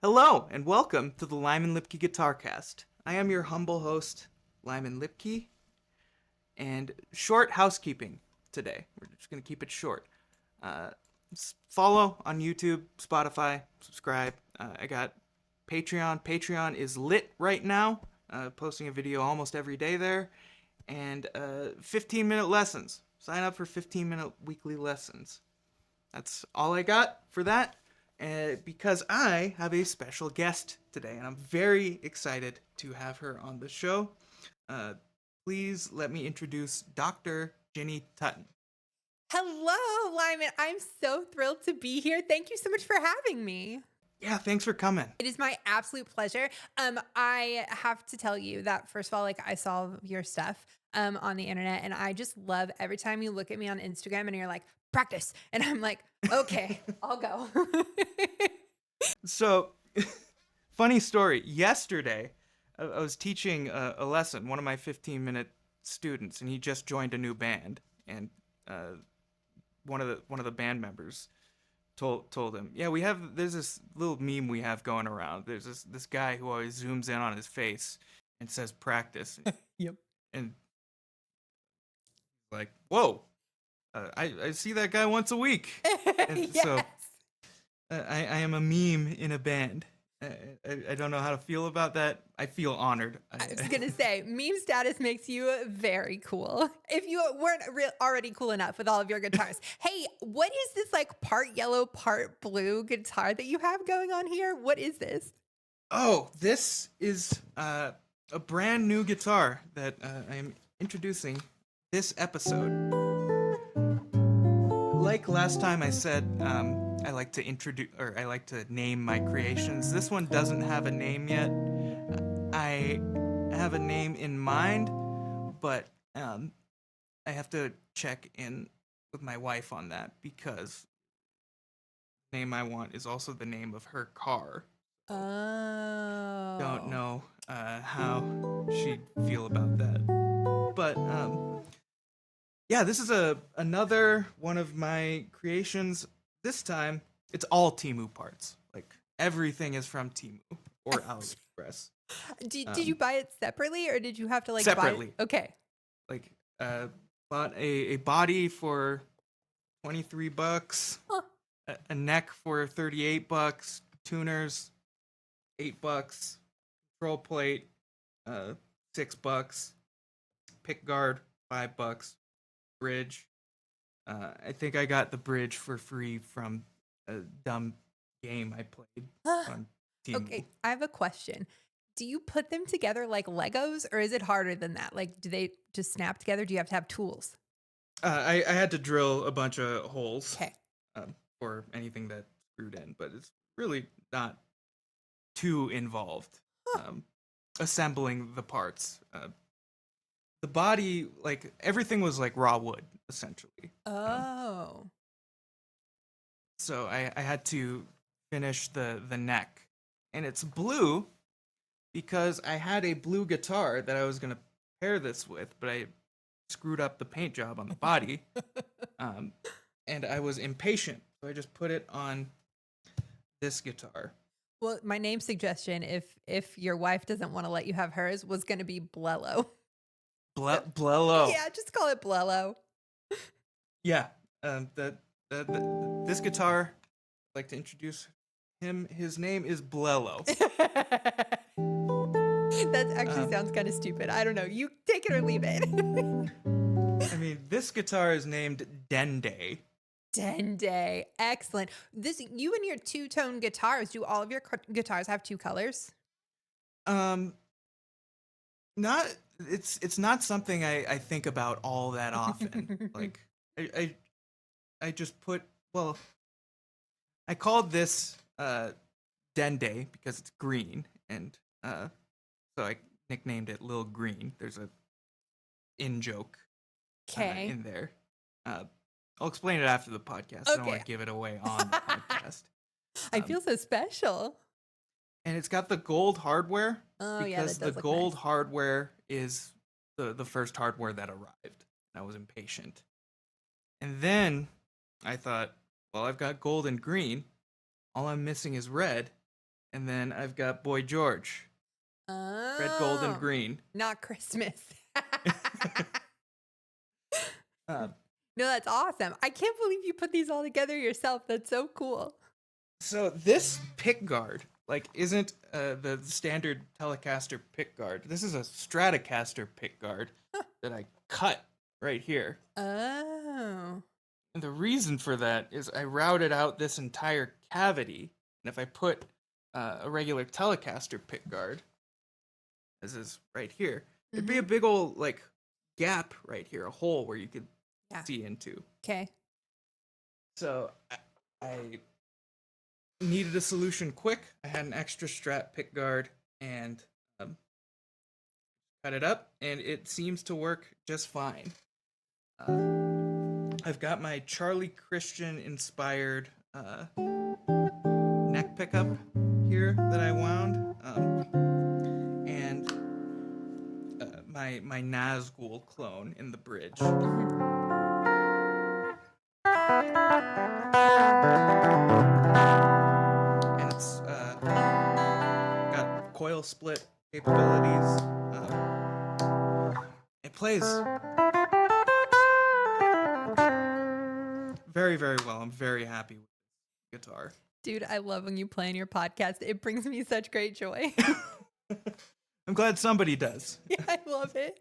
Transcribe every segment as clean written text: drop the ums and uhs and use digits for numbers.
Hello, and welcome to the Lyman Lipke Guitarcast. I am your humble host, Lyman Lipke, and short housekeeping today. We're just going to keep it short. Uh, Follow on YouTube, Spotify, subscribe. I got Patreon. Patreon is lit right now, posting a video almost every day there, and 15-minute lessons. Sign up for 15-minute weekly lessons. That's all I got for that. Because I have a special guest today, and I'm very excited to have her on the show. Uh, Please let me introduce Dr. Ginny Tutton. Hello, Lyman. I'm so thrilled to be here. Thank you so much for having me. Yeah, thanks for coming. It is my absolute pleasure. I have to tell you that first of all, like I saw your stuff on the internet, and I just love every time you look at me on Instagram and you're like, practice. And I'm like, okay, I'll go. So, funny story. Yesterday, I was teaching a lesson, one of my 15-minute students, and he just joined a new band. And one of the band members told him, yeah, there's this little meme we have going around. There's this guy who always zooms in on his face and says practice. Yep. And like, whoa, I see that guy once a week. And Yes. so I am a meme in a band. I don't know how to feel about that. I feel honored. I was going to say, meme status makes you very cool. If you weren't already cool enough with all of your guitars. Hey, what is this like part yellow, part blue guitar that you have going on here? What is this? Oh, this is a brand new guitar that I am introducing this episode. Like last time I said, I like to name my creations. This one doesn't have a name yet. I have a name in mind, but I have to check in with my wife on that because the name I want is also the name of her car. Oh. Don't know how she'd feel about that. But yeah, this is another one of my creations. This time, it's all Temu parts. Like everything is from Temu or AliExpress. Did you buy it separately or did you have to like Separately. buy it? Okay. Like bought a body for $23, Huh. a neck for $38, tuners $8, control plate $6, pick guard $5, bridge. I think I got the bridge for free from a dumb game I played on Temu. Okay, I have a question. Do you put them together like Legos or is it harder than that? Like, do they just snap together? Do you have to have tools? I had to drill a bunch of holes Okay. for anything that screwed in, but it's really not too involved. Assembling the parts. The body, like everything was like raw wood, essentially. Oh. So I had to finish the neck. And it's blue because I had a blue guitar that I was going to pair this with, but I screwed up the paint job on the body. And I was impatient, so I just put it on this guitar. Well, my name suggestion, if your wife doesn't want to let you have hers, was going to be Blello. Blello. Yeah, just call it Blello. Yeah. This guitar, I'd like to introduce him. His name is Blello. That actually sounds kind of stupid. I don't know. You take it or leave it. I mean, this guitar is named Dende. Dende. Excellent. You and your two-tone guitars, do all of your guitars have two colors? Not it's not something I think about all that often. Like I just put, well, I called this Dende because it's green, and so I nicknamed it Lil Green. There's a in joke in there. I'll explain it after the podcast. I don't want to give it away on the podcast. I feel so special. And it's got the gold hardware because that does the gold nice. hardware is the first hardware that arrived. I was impatient. And then I thought, well, I've got gold and green. All I'm missing is red. And then I've got Boy George, red, gold, and Oh, green. not Christmas. Uh, No, that's awesome. I can't believe you put these all together yourself. That's so cool. so this pick guard isn't the standard Telecaster pick guard. This is a Stratocaster pick guard that I cut right here. Oh. And the reason for that is I routed out this entire cavity, and if I put a regular Telecaster pick guard, as is right here, it'd be a big old gap right here, a hole where you could Yeah. see into. Okay. So I needed a solution quick. I had an extra Strat pick guard and cut it up, and it seems to work just fine. I've got my Charlie Christian inspired neck pickup here that I wound, and my Nazgul clone in the bridge. And it's got coil split capabilities. It plays very, very well. I'm very happy with this guitar. Dude, I love when you play in your podcast. It brings me such great joy. I'm glad somebody does. Yeah, I love it.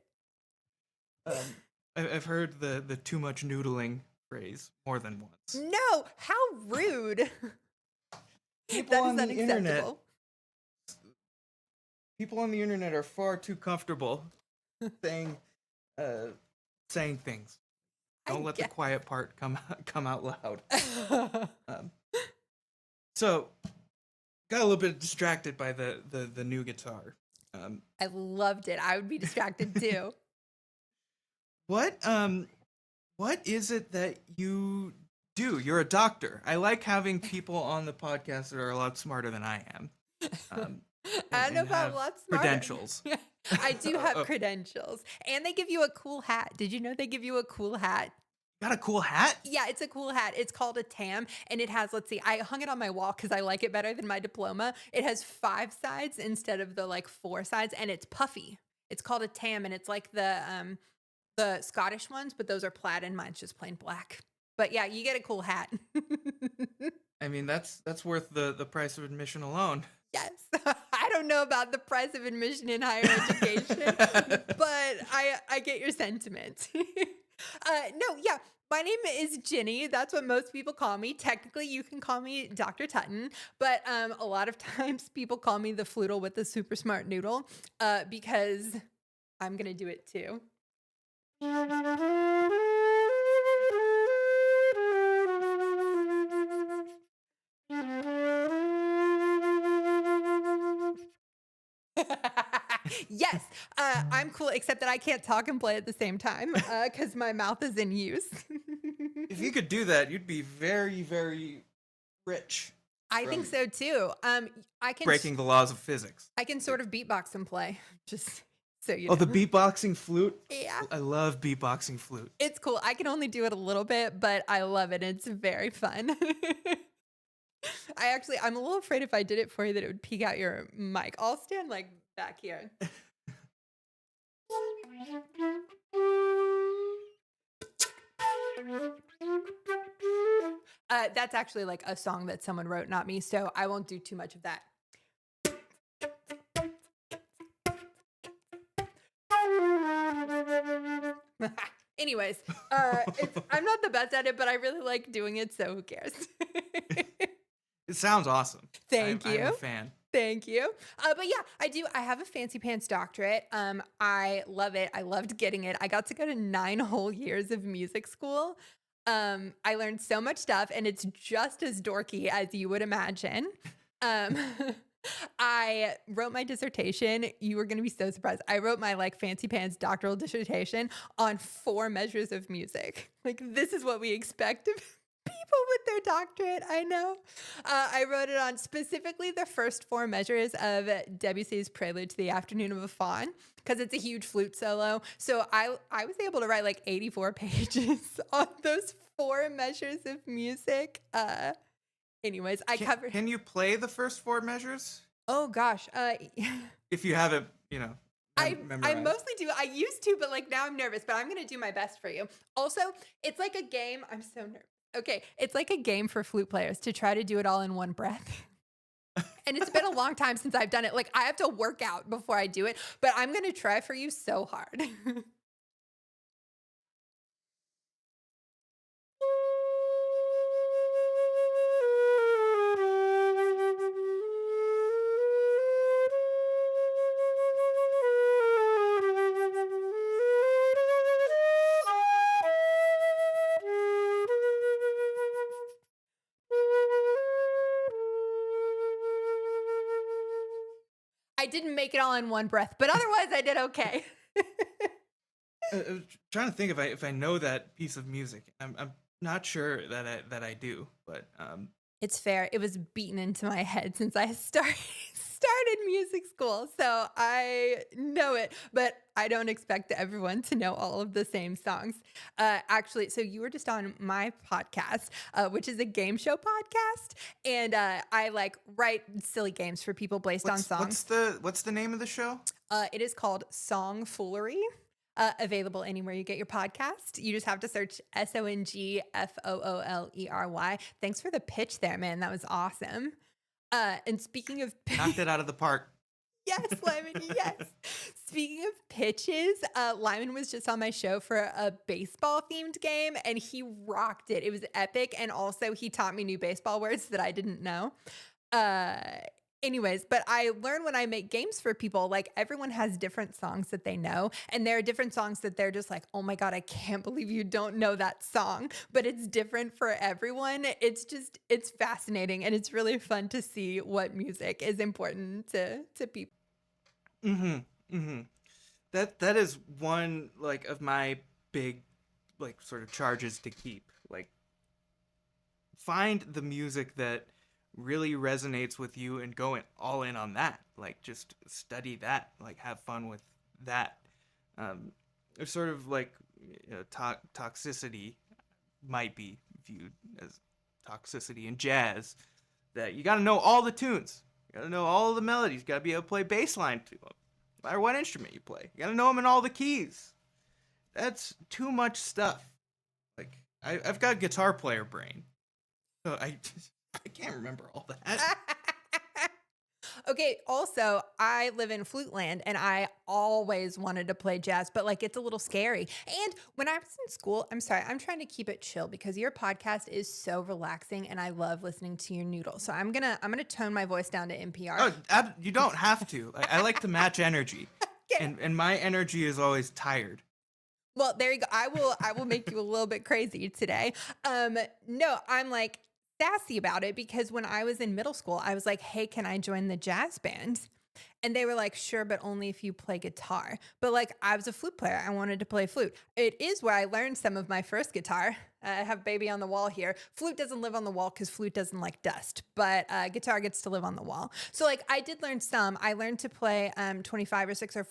I've heard the too much noodling phrase more than once. No, how rude. People That on is the internet, unacceptable. people on the internet are far too comfortable saying things. Don't let the quiet part come out loud. So, got a little bit distracted by the new guitar. I loved it. I would be distracted too. What is it that you do? You're a doctor. I like having people on the podcast that are a lot smarter than I am. I don't know and about have lots smarter. credentials. I do have credentials. And they give you a cool hat. Did you know they give you a cool hat? Got a cool hat? Yeah, it's a cool hat. It's called a tam, and it has, let's see, I hung it on my wall because I like it better than my diploma. It has 5 sides instead of the 4 sides, and it's puffy. It's called a tam, and it's like the Scottish ones, but those are plaid, and mine's just plain black. But yeah, you get a cool hat. I mean, that's worth the price of admission alone. Yes. I don't know about the price of admission in higher education, but I get your sentiment. No, yeah. My name is Ginny. That's what most people call me. Technically, you can call me Dr. Tutton, but a lot of times people call me the flutal with the super smart noodle because I'm going to do it too. Yes, I'm cool, except that I can't talk and play at the same time because my mouth is in use. If you could do that, you'd be very, very rich. I think so too. I can Breaking the laws of physics. I can sort of beatbox and play, just so you Oh, know. the beatboxing flute? Yeah. I love beatboxing flute. It's cool. I can only do it a little bit, but I love it. It's very fun. I'm a little afraid if I did it for you that it would peek out your mic. I'll stand back here. That's actually a song that someone wrote, not me, so I won't do too much of that. Anyways, I'm not the best at it, but I really like doing it, so who cares? It sounds awesome. Thank you. I'm a fan. Thank you. But yeah, I have a fancy pants doctorate. I love it. I loved getting it. I got to go to 9 whole years of music school. I learned so much stuff, and it's just as dorky as you would imagine. I wrote my dissertation. You were going to be so surprised. I wrote my fancy pants doctoral dissertation on 4 measures of music. This is what we expect of people with their doctorate. I know. I wrote it on specifically the first 4 measures of Debussy's Prelude to the Afternoon of a Faun because it's a huge flute solo. So I was able to write 84 pages on those 4 measures of music. Anyways, I covered. Can you play the first four measures Oh gosh. if you have it, I memorized? mostly do. I used to, but like now I'm nervous, but I'm going to do my best for you. Also, it's like a game. I'm so nervous. Okay, it's like a game for flute players to try to do it all in one breath. And it's been a long time since I've done it. Like I have to work out before I do it, but I'm going to try for you so hard. I didn't make it all in one breath, but otherwise I did okay. I was trying to think if I know that piece of music. I'm not sure that I do, but It's fair. It was beaten into my head since I started music school. So I know it, but I don't expect everyone to know all of the same songs. Actually, so you were just on my podcast, which is a game show podcast, and I like write silly games for people based on songs. what's the name of the show? It is called Song Foolery. Available anywhere you get your podcast. You just have to search SONGFOOLERY. Thanks for the pitch there, man. That was awesome. And speaking of Knocked it out of the park. yes, Lyman, yes. Speaking of pitches, Lyman was just on my show for a baseball themed game and he rocked it. It was epic. And also, he taught me new baseball words that I didn't know. Uh, Anyways, but I learn when I make games for people, like everyone has different songs that they know. And there are different songs that they're just like, oh my God, I can't believe you don't know that song. But it's different for everyone. It's fascinating. And it's really fun to see what music is important to people. Mm-hmm. Mm-hmm. That is one like of my big like sort of charges to keep. Like find the music that really resonates with you and go all in on that. Like just study that. Like have fun with that. It's sort of like toxicity might be viewed as toxicity in jazz. That you got to know all the tunes. You got to know all the melodies. You got to be able to play bass line to them. No matter what instrument you play, you got to know them in all the keys. That's too much stuff. Like I've got guitar player brain, so I can't remember all that. Okay, also, I live in Flute Land and I always wanted to play jazz, but like it's a little scary. And when I was in school, I'm sorry, I'm trying to keep it chill because your podcast is so relaxing and I love listening to your noodle. So I'm gonna tone my voice down to NPR. Oh, you don't have to. I like to match energy, Okay. and my energy is always tired. Well, there you go. I will make you a little bit crazy today. No, I'm like sassy about it because when I was in middle school, I was like, "Hey, can I join the jazz band?" And they were like, "Sure, but only if you play guitar." But like I was a flute player. I wanted to play flute. It is where I learned some of my first guitar. I have baby on the wall here. Flute doesn't live on the wall because flute doesn't like dust, but guitar gets to live on the wall. So like I did learn some. I learned to play 25 or 6 or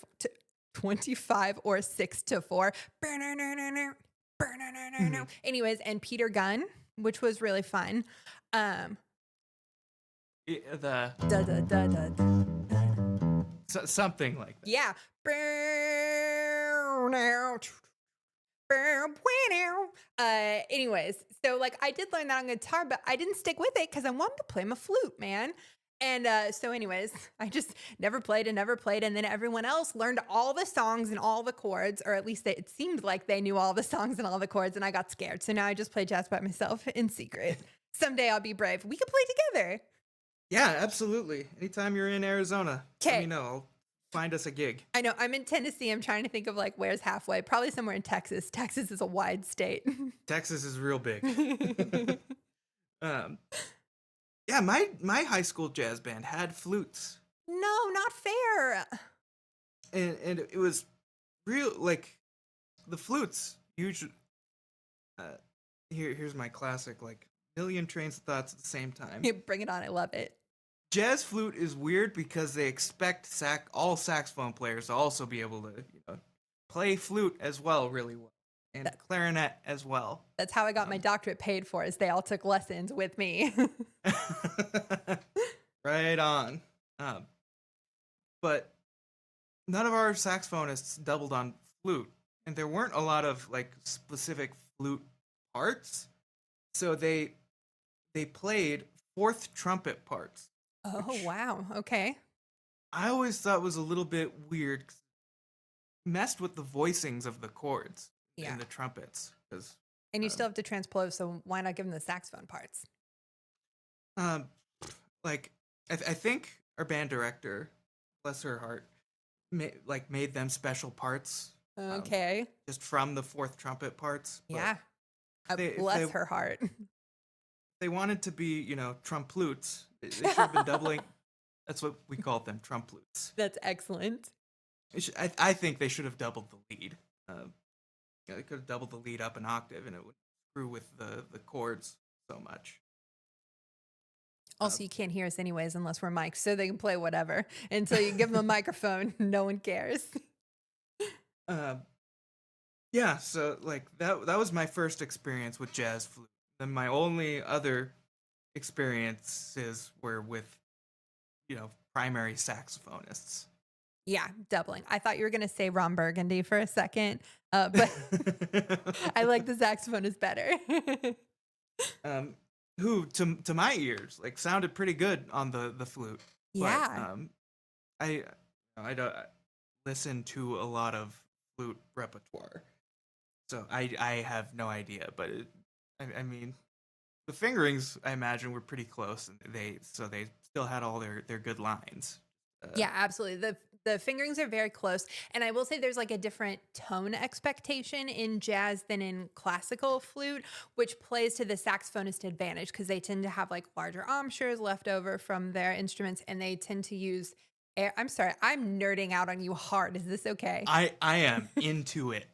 25 or 6 to 4. Mhm. Anyways, and Peter Gunn, which was really fun. Um, The da, da, da, da, da. something like that. Yeah. Anyways, so like I did learn that on guitar, but I didn't stick with it because I wanted to play my flute, man. And so, anyways, I just never played and never played. And then everyone else learned all the songs and all the chords, or at least it seemed like they knew all the songs and all the chords. And I got scared. So now I just play jazz by myself in secret. Someday I'll be brave. We could play together. Yeah, absolutely. Anytime you're in Arizona, let me Okay. know. I'll find us a gig. I know. I'm in Tennessee. I'm trying to think of like where's halfway. Probably somewhere in Texas. Texas is a wide state. Texas is real big. um, yeah, my high school jazz band had flutes, No, not fair. and it was real like the flutes usually. Uh, here's my classic like million trains of thoughts at the same time. Bring it on. I love it. Jazz flute is weird because they expect all saxophone players to also be able to play flute as well really well. and That clarinet as well. that's how I got my Um, doctorate paid for, is they all took lessons with me. right on. Um, but none of our saxophonists doubled on flute, and there weren't a lot of like specific flute parts, so they played fourth trumpet parts, Oh, which wow. Okay. I always thought was a little bit weird. 'Cause it messed with the voicings of the chords in Yeah. the trumpets, because And you um, still have to transpose, so why not give them the saxophone parts? um, like I think our band director, bless her heart, made them special parts, um, Okay. just from the fourth trumpet parts. But Yeah. if Bless her heart. they wanted to be, trumplutes, they should have been doubling. That's what we called them, trumplutes. That's excellent. I think they should have doubled the lead. Um, they could have doubled the lead up an octave, and it would screw with the chords so much. Uh, Also, you can't hear us anyways unless we're mics, so they can play whatever. Until you give them a microphone, no one cares. uh, yeah, so like that was my first experience with jazz flute. Then my only other experiences were with primary saxophonists. Yeah, doubling. I thought you were gonna say Ron Burgundy for a second, but I like the saxophone is better. um, who to my ears like sounded pretty good on the flute, but Yeah. I don't listen to a lot of flute repertoire, so I have no idea. But I mean, the fingerings I imagine were pretty close, and they still had all their good lines. Yeah, absolutely. The fingerings are very close. And I will say there's like a different tone expectation in jazz than in classical flute, which plays to the saxophonist advantage because they tend to have like larger embouchures left over from their instruments and they tend to use air. I'm sorry, I'm nerding out on you hard. Is this okay? I am into it.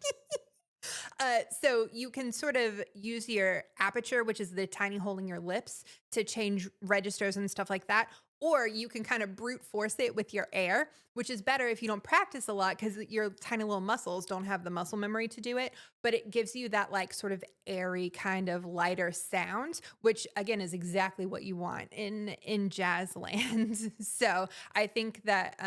So you can sort of use your aperture, which is the tiny hole in your lips, to change registers and stuff like that. Or you can kind of brute force it with your air, which is better if you don't practice a lot because your tiny little muscles don't have the muscle memory to do it. But it gives you that like sort of airy kind of lighter sound, which again is exactly what you want in jazz land. So I think that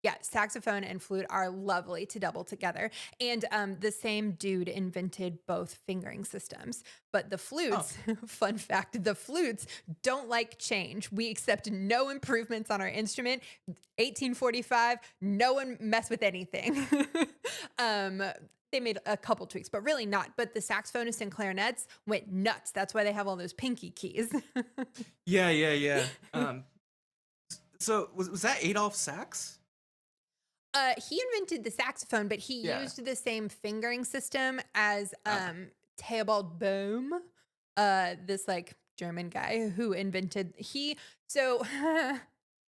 yeah, saxophone and flute are lovely to double together. And the same dude invented both fingering systems. But the Oh, flutes, fun fact, the flutes don't like change. We accept no improvements on our instrument. 1845, no one mess with anything. um, they made a couple tweaks, but really not. But the saxophonists and clarinets went nuts. That's why they have all those pinky keys. yeah. So was that Adolf Sax? He invented the saxophone, but he Yeah. used the same fingering system as Uh, Theobald Bohm, this like German guy who invented he. So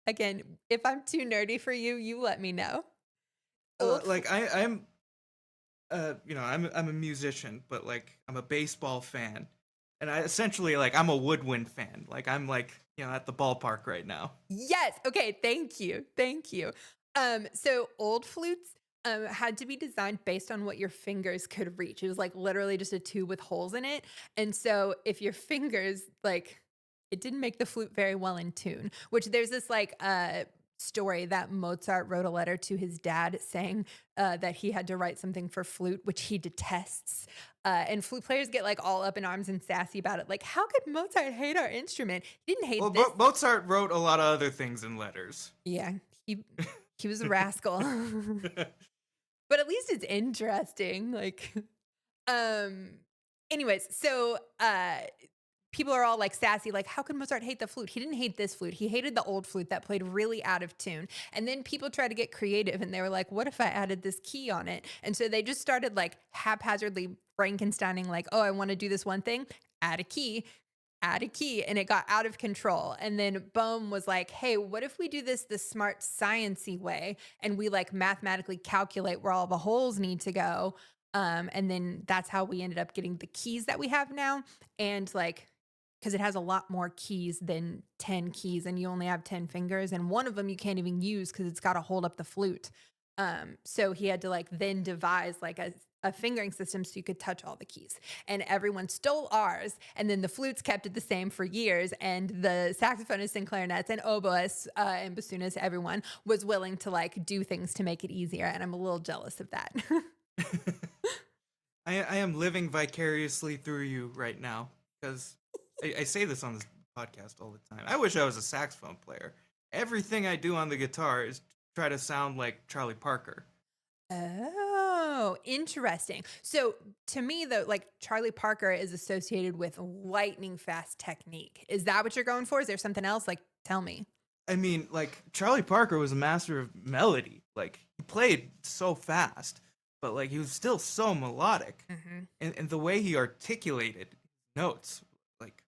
again, if I'm too nerdy for you, you let me know. Old, like I'm I'm a musician, but like I'm a baseball fan, and I essentially like I'm a woodwind fan. Like I'm like at the ballpark right now. yes. Okay. Thank you. Thank you. So old flutes had to be designed based on what your fingers could reach. It was like literally just a tube with holes in it. And so if your fingers like it didn't make the flute very well in tune, which there's this like story that Mozart wrote a letter to his dad saying that he had to write something for flute, which he detests. And flute players get like all up in arms and sassy about it. Like, how could Mozart hate our instrument? He didn't Well, hate this. Mozart wrote a lot of other things in letters. Yeah, he he was a rascal. But at least it's interesting. Like, um, anyways, so people are all like sassy, like, how could Mozart hate the flute? He didn't hate this flute. He hated the old flute that played really out of tune. And then people tried to get creative and they were like, what if I added this key on it? And so they just started like haphazardly Frankensteining, like, oh, I want to do this one thing, add a key, and it got out of control. And then Bohm was like, hey, what if we do this the smart sciency way and we like mathematically calculate where all the holes need to go? And then that's how we ended up getting the keys that we have now. And like, because it has a lot more keys than 10 keys and you only have 10 fingers and one of them you can't even use because it's got to hold up the flute. So he had to like then devise like a fingering system so you could touch all the keys. And everyone stole ours. And then the flutes kept it the same for years. And the saxophonists and clarinets and oboists and bassoonists, everyone was willing to like do things to make it easier. And I'm a little jealous of that. I am living vicariously through you right now because I say this on this podcast all the time. I wish I was a saxophone player. Everything I do on the guitar is try to sound like Charlie Parker. Oh, interesting. So to me, though, like Charlie Parker is associated with lightning fast technique. Is that what you're going for? Is there something else? Like, tell me. I mean, like, Charlie Parker was a master of melody. Like, he played so fast, but, like, he was still so melodic. Mm-hmm. And the way he articulated notes, like,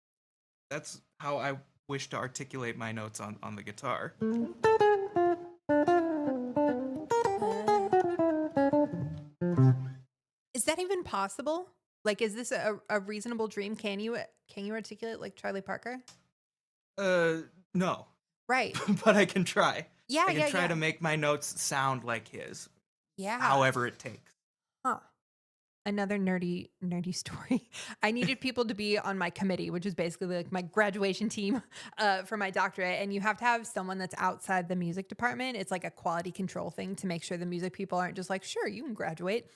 that's how I wish to articulate my notes on the guitar. Is that even possible? Like, is this a reasonable dream? Can you articulate like Charlie Parker? No. Right. But I can try. Yeah, I can try yeah. to make my notes sound like his, Yeah. however it takes. Huh. Another nerdy story. I needed people to be on my committee, which is basically like my graduation team for my doctorate. And you have to have someone that's outside the music department. It's like a quality control thing to make sure the music people aren't just like, sure, you can graduate,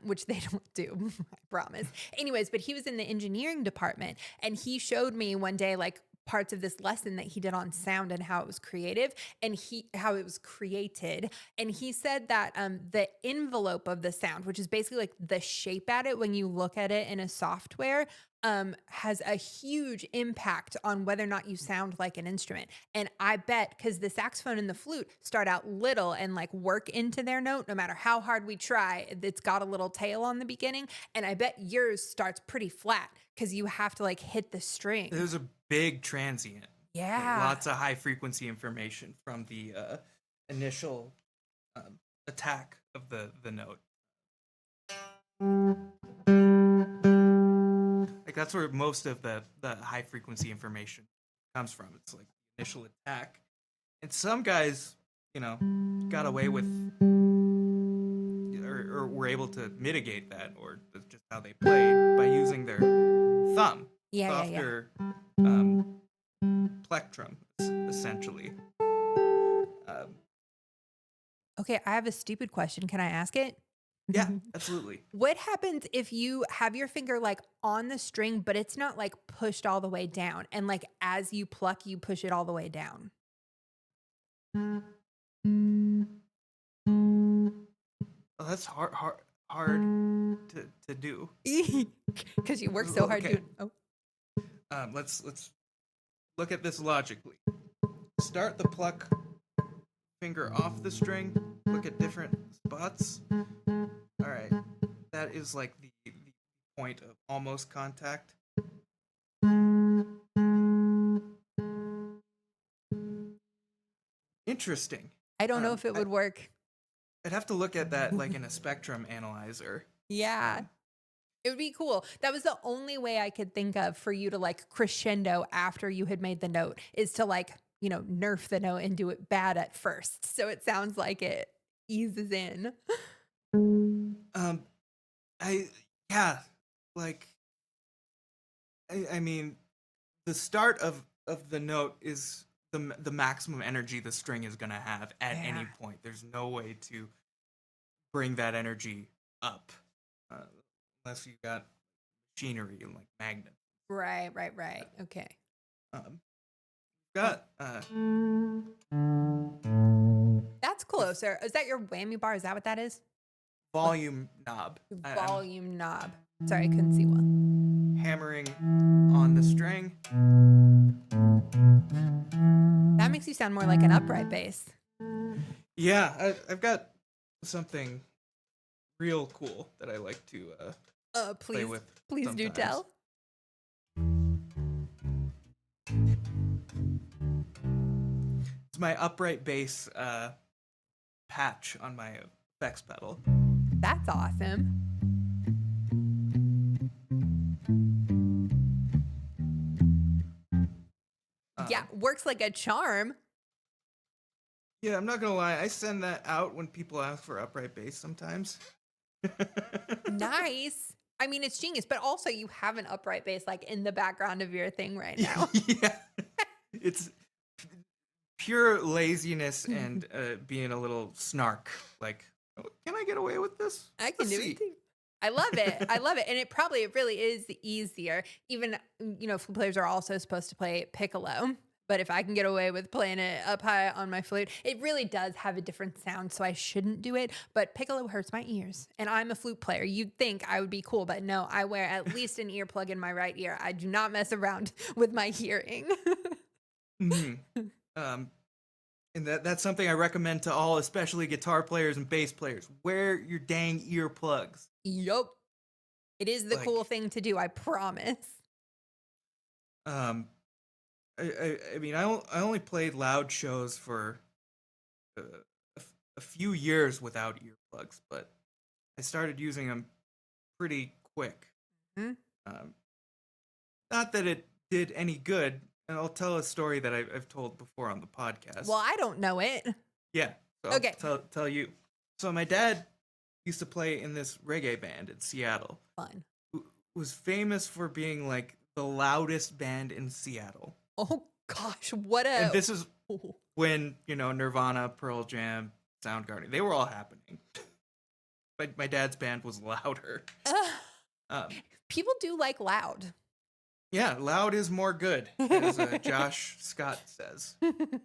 which they don't do, I promise. Anyways, but he was in the engineering department and he showed me one day like parts of this lesson that he did on sound and how it was creative and how it was created. And he said that the envelope of the sound, which is basically like the shape at it when you look at it in a software, has a huge impact on whether or not you sound like an instrument. And I bet because the saxophone and the flute start out little and like work into their note, no matter how hard we try, it's got a little tail on the beginning. And I bet yours starts pretty flat because you have to like hit the string. There's a big transient. Yeah. Like, lots of high frequency information from the initial attack of the note. Like, that's where most of the high frequency information comes from. It's like the initial attack. And some guys, got away with or were able to mitigate that, or that's just how they played, by using their thumb. Yeah. Softer plectrum, essentially. Okay, I have a stupid question. Can I ask it? Yeah, absolutely. What happens if you have your finger like on the string, but it's not like pushed all the way down? And like as you pluck, you push it all the way down? Oh, that's hard to do. Because you work so hard. Okay. Oh. Let's look at this logically. Start the pluck finger off the string. Look at different spots. All right, that is like the point of almost contact. Interesting. I don't know if it would work. I'd have to look at that like in a spectrum analyzer. Yeah. It would be cool. That was the only way I could think of for you to like crescendo after you had made the note is to like, nerf the note and do it bad at first. So it sounds like it eases in. I mean, the start of the note is the maximum energy the string is gonna have at any point. There's no way to bring that energy up unless you got machinery and like magnets. Right. Okay. Got That's closer. Is that your whammy bar? Is that what that is? volume knob. Volume knob. Sorry, I couldn't see well. Hammering on the string. That makes you sound more like an upright bass. Yeah, I've got something real cool that I like to play with. Please sometimes. do tell. It's my upright bass patch on my effects pedal. That's awesome. Yeah, works like a charm. Yeah, I'm not gonna lie. I send that out when people ask for upright bass sometimes. Nice. I mean, it's genius, but also you have an upright bass like in the background of your thing right now. Yeah, it's pure laziness and being a little snark. Like, "Oh, can I get away with this? I can Let's do it see." too. I love it. I love it. And it really is easier. Even, flute players are also supposed to play piccolo. But if I can get away with playing it up high on my flute, it really does have a different sound. So I shouldn't do it. But piccolo hurts my ears. And I'm a flute player. You'd think I would be cool. But no, I wear at least an earplug in my right ear. I do not mess around with my hearing. hmm Um, and that's something I recommend to all, especially guitar players and bass players. Wear your dang earplugs. Yup. It is the cool Like, thing to do. I promise. um, I mean, I only played loud shows for uh, a few years without earplugs, but I started using them pretty quick. Hmm? Um, Not that it did any good, and I'll tell a story that I've told before on the podcast. Well, I don't know it. Yeah, so Okay. I'll tell you. So my dad used to play in this reggae band in Seattle, Fun. who was famous for being like the loudest band in Seattle. Oh gosh, what And a this is when, Nirvana, Pearl Jam, Soundgarden, they were all happening. But my dad's band was louder. Um, people do like loud. yeah, loud is more good, as Josh Scott says.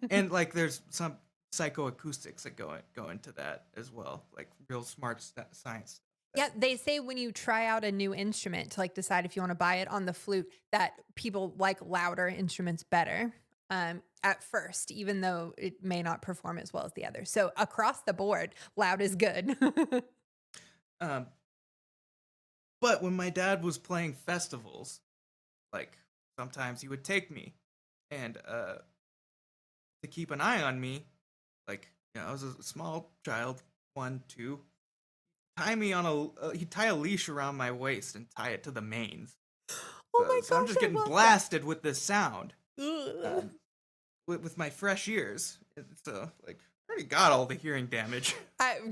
And like, there's some psychoacoustics that go into that as well, like real smart science. Yeah, they say when you try out a new instrument to like decide if you want to buy it on the flute, that people like louder instruments better at first, even though it may not perform as well as the other. So across the board, loud is good. Um, but when my dad was playing festivals, like sometimes he would take me, and to keep an eye on me, like, I was a small child, 1, 2, tie me on he'd tie a leash around my waist and tie it to the mains. Oh my So I'm gosh, just I getting love blasted with this sound, that. um, with my fresh ears. So like, I already got all the hearing damage.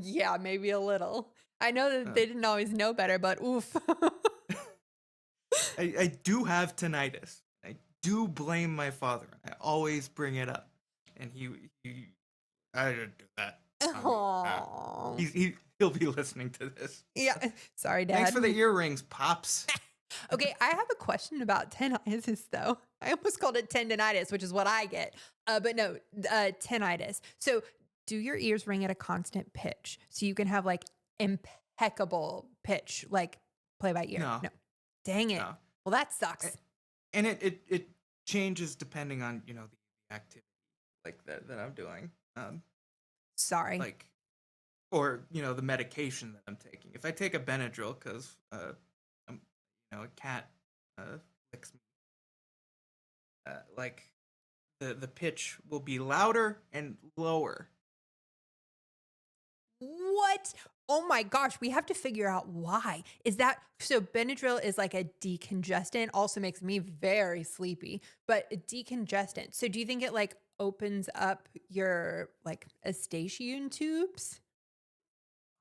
Yeah, maybe a little. I know that Uh, they didn't always know better, but oof. I do have tinnitus. I do blame my father. I always bring it up, and he I didn't do that. Oh. He'll be listening to this. Yeah. Sorry, Dad. Thanks for the earrings, pops. Okay, I have a question about tinnitus though. I almost called it tendonitis, which is what I get. But no, tinnitus. So do your ears ring at a constant pitch so you can have like impeccable pitch, like play by ear? No, No. Dang it. no, Well, that sucks. and it changes depending on the activity like that I'm doing. Sorry. Like, or the medication that I'm taking. If I take a Benadryl because a cat licks me, like the pitch will be louder and lower. What? Oh my gosh, we have to figure out why. Is that so? Benadryl is like a decongestant, also makes me very sleepy, but a decongestant. So, do you think it like opens up your like eustachian tubes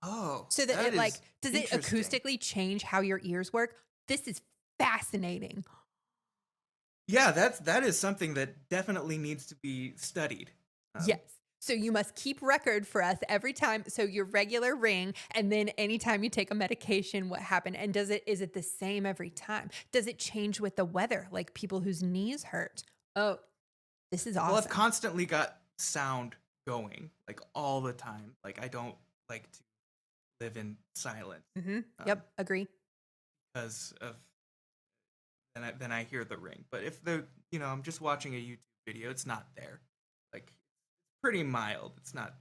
Oh, so that that it like is does it interesting. acoustically change how your ears work? This is fascinating. Yeah, that is something that definitely needs to be studied. Yes. So you must keep record for us every time. So your regular ring, and then anytime you take a medication, what happened? And is it the same every time? Does it change with the weather? Like people whose knees hurt? Oh, this is Well, I've awesome. constantly got sound going, like all the time. Like, I don't like to live in silence, Mm-hmm. um, Yep. Agree. because of then I hear the ring. But if I'm just watching a YouTube video, it's not there. Like, it's pretty mild. It's not.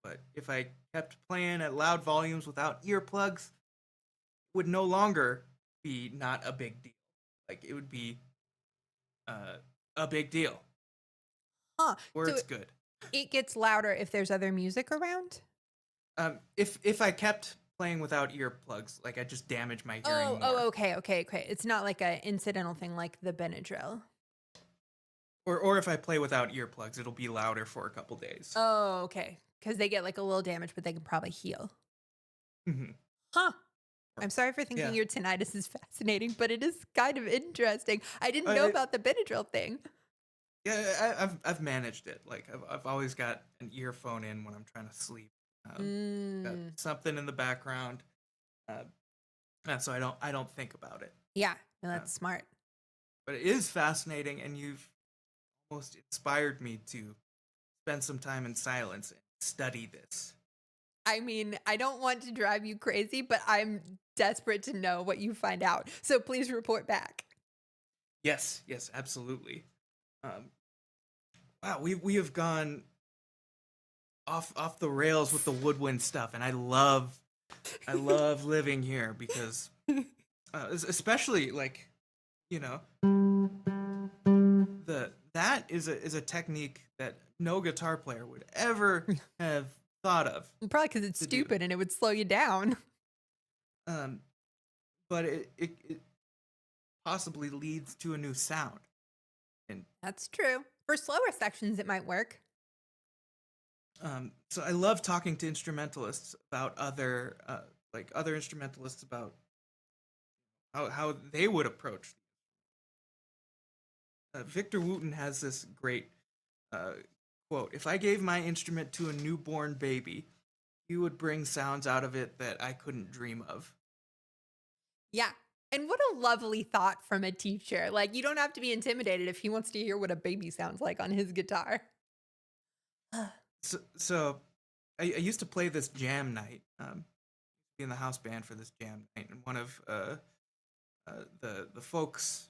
But if I kept playing at loud volumes without earplugs, it would no longer be not a big deal. Like, it would be uh, a big deal. Huh. Where So it's good. it gets louder if there's other music around? If I kept playing without earplugs, like, I just damage my hearing Oh, more. okay. It's not like a incidental thing like the Benadryl. or if I play without earplugs, it'll be louder for a couple days. Oh, okay. Because they get like a little damage, but they can probably heal. Hmm. Huh. I'm sorry for thinking Yeah. your tinnitus is fascinating, but it is kind of interesting. I didn't know I, about the Benadryl thing. yeah, I've managed it. Like I've always got an earphone in when I'm trying to sleep. Got Mm, something in the background, uh, so I don't think about it. yeah, no, Uh, that's smart. but it is fascinating, and you've almost inspired me to spend some time in silence and study this. I mean, I don't want to drive you crazy, but I'm desperate to know what you find out. So please report back. Yes, yes, absolutely. Um, wow, we have gone off the rails with the woodwind stuff, and I love living here because especially like you know the that is a technique that no guitar player would ever have thought of Probably because it's to do. stupid and it would slow you down. Um, but it possibly leads to a new sound. And That's true. For slower sections, it might work. so I love talking to instrumentalists about other instrumentalists about how they would approach. Victor Wooten has this great uh, quote: "If I gave my instrument to a newborn baby, he would bring sounds out of it that I couldn't dream of." Yeah. And what a lovely thought from a teacher. Like, you don't have to be intimidated if he wants to hear what a baby sounds like on his guitar. So I used to play this jam night, be in the house band for this jam night, and one of the folks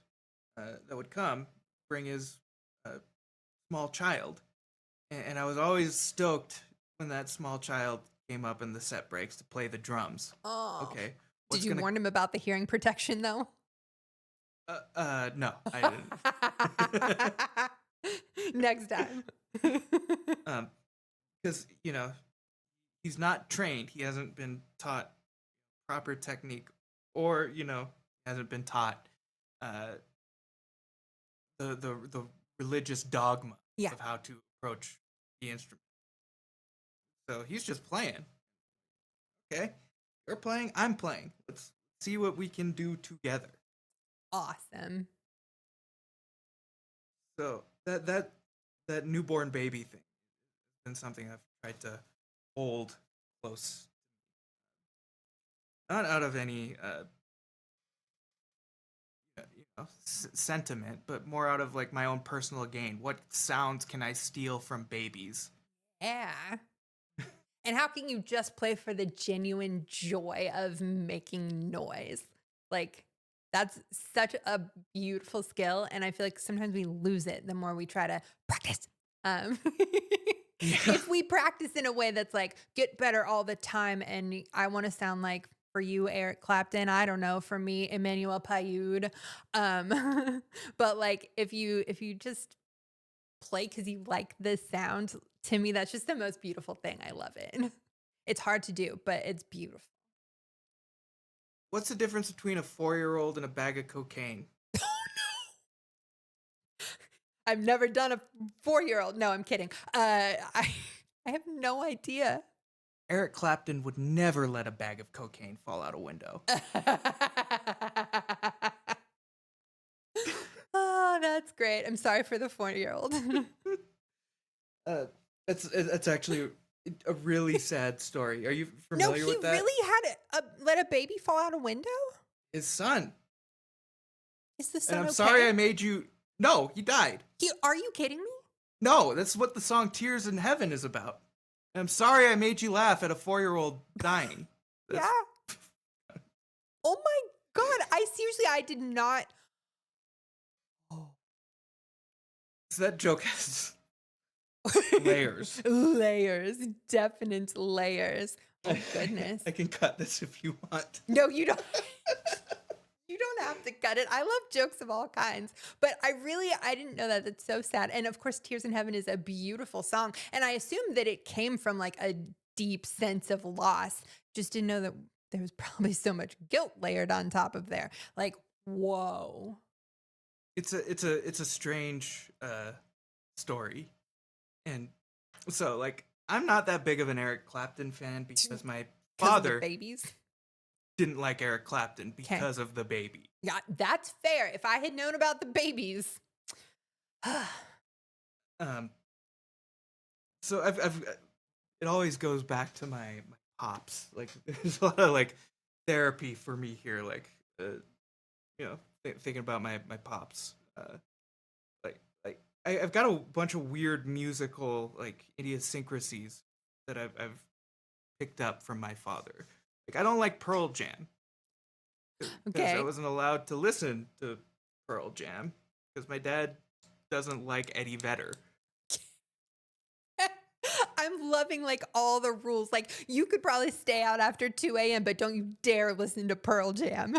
that would come bring his uh, small child, and I was always stoked when that small child came up in the set breaks to play the drums. Oh. Okay, Did what's you gonna? warn him about the hearing protection, though? No, I didn't. Next time. um, because he's not trained. He hasn't been taught proper technique, or hasn't been taught uh the religious dogma Yeah. of how to approach the instrument. So he's just playing. Okay, you're playing, I'm playing. Let's see what we can do together. Awesome. So that newborn baby thing has been something I've tried to hold close, not out of any sentiment, but more out of like my own personal gain. What sounds can I steal from babies? Yeah. And how can you just play for the genuine joy of making noise? Like, that's such a beautiful skill. And I feel like sometimes we lose it the more we try to practice. Um, Yeah. if we practice in a way that's like, get better all the time. And I want to sound like, for you, Eric Clapton, I don't know, for me, Emmanuel Payud. But like if you just play because you like the sound, to me, that's just the most beautiful thing. I love it. It's hard to do, but it's beautiful. What's the difference between a 4-year-old and a bag of cocaine? I've never done a 4-year-old. No, I'm kidding. I have no idea. Eric Clapton would never let a bag of cocaine fall out a window. Oh, that's great. I'm sorry for the 4-year-old. uh, it's actually a really sad story. Are you No, familiar he with that? really had let a baby fall out a window? His son. Is the And son I'm okay? sorry I made you. No, he died. Are you kidding me? No, that's what the song "Tears in Heaven" is about. And I'm sorry I made you laugh at a 4-year-old dying. Yeah. That's Oh my God. I did not. Oh. so that joke has layers. Layers, definite layers. Oh goodness. I can cut this if you want. No, you don't. You don't have to cut it. I love jokes of all kinds, but I didn't know that. That's so sad. And of course, Tears in Heaven is a beautiful song. And I assume that it came from like a deep sense of loss. Just didn't know that there was probably so much guilt layered on top of there. Like, whoa. It's a strange story. And so, like, I'm not that big of an Eric Clapton fan because my Because of the father babies. didn't like Eric Clapton Okay. because of the baby. Yeah, that's fair. If I had known about the babies. Um, so it always goes back to my pops. Like, there's a lot of like therapy for me here. Like, thinking about my pops. Like I've got a bunch of weird musical like idiosyncrasies that I've picked up from my father. Like, I don't like Pearl Jam because I Okay. wasn't allowed to listen to Pearl Jam because my dad doesn't like Eddie Vedder. I'm loving like all the rules. Like you could probably stay out after 2 a.m., but don't you dare listen to Pearl Jam.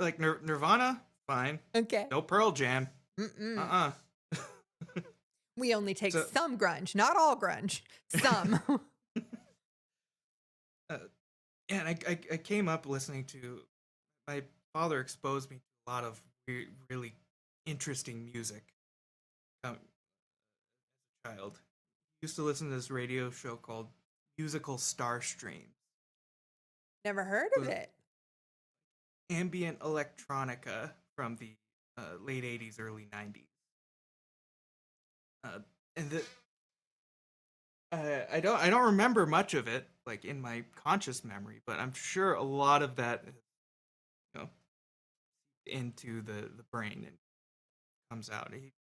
Like Nirvana, fine. Okay. No Pearl Jam. Mm-mm. Uh-uh. We only take So, some grunge, not all grunge. Some. uh, yeah, and I came up listening to my father exposed me to a lot of really interesting music as a child. I used to listen to this radio show called Musical Starstream. Never heard It of was it. ambient electronica from the late 80s, early 90s. And I don't remember much of it like in my conscious memory, but I'm sure a lot of that you know into the brain and comes out. He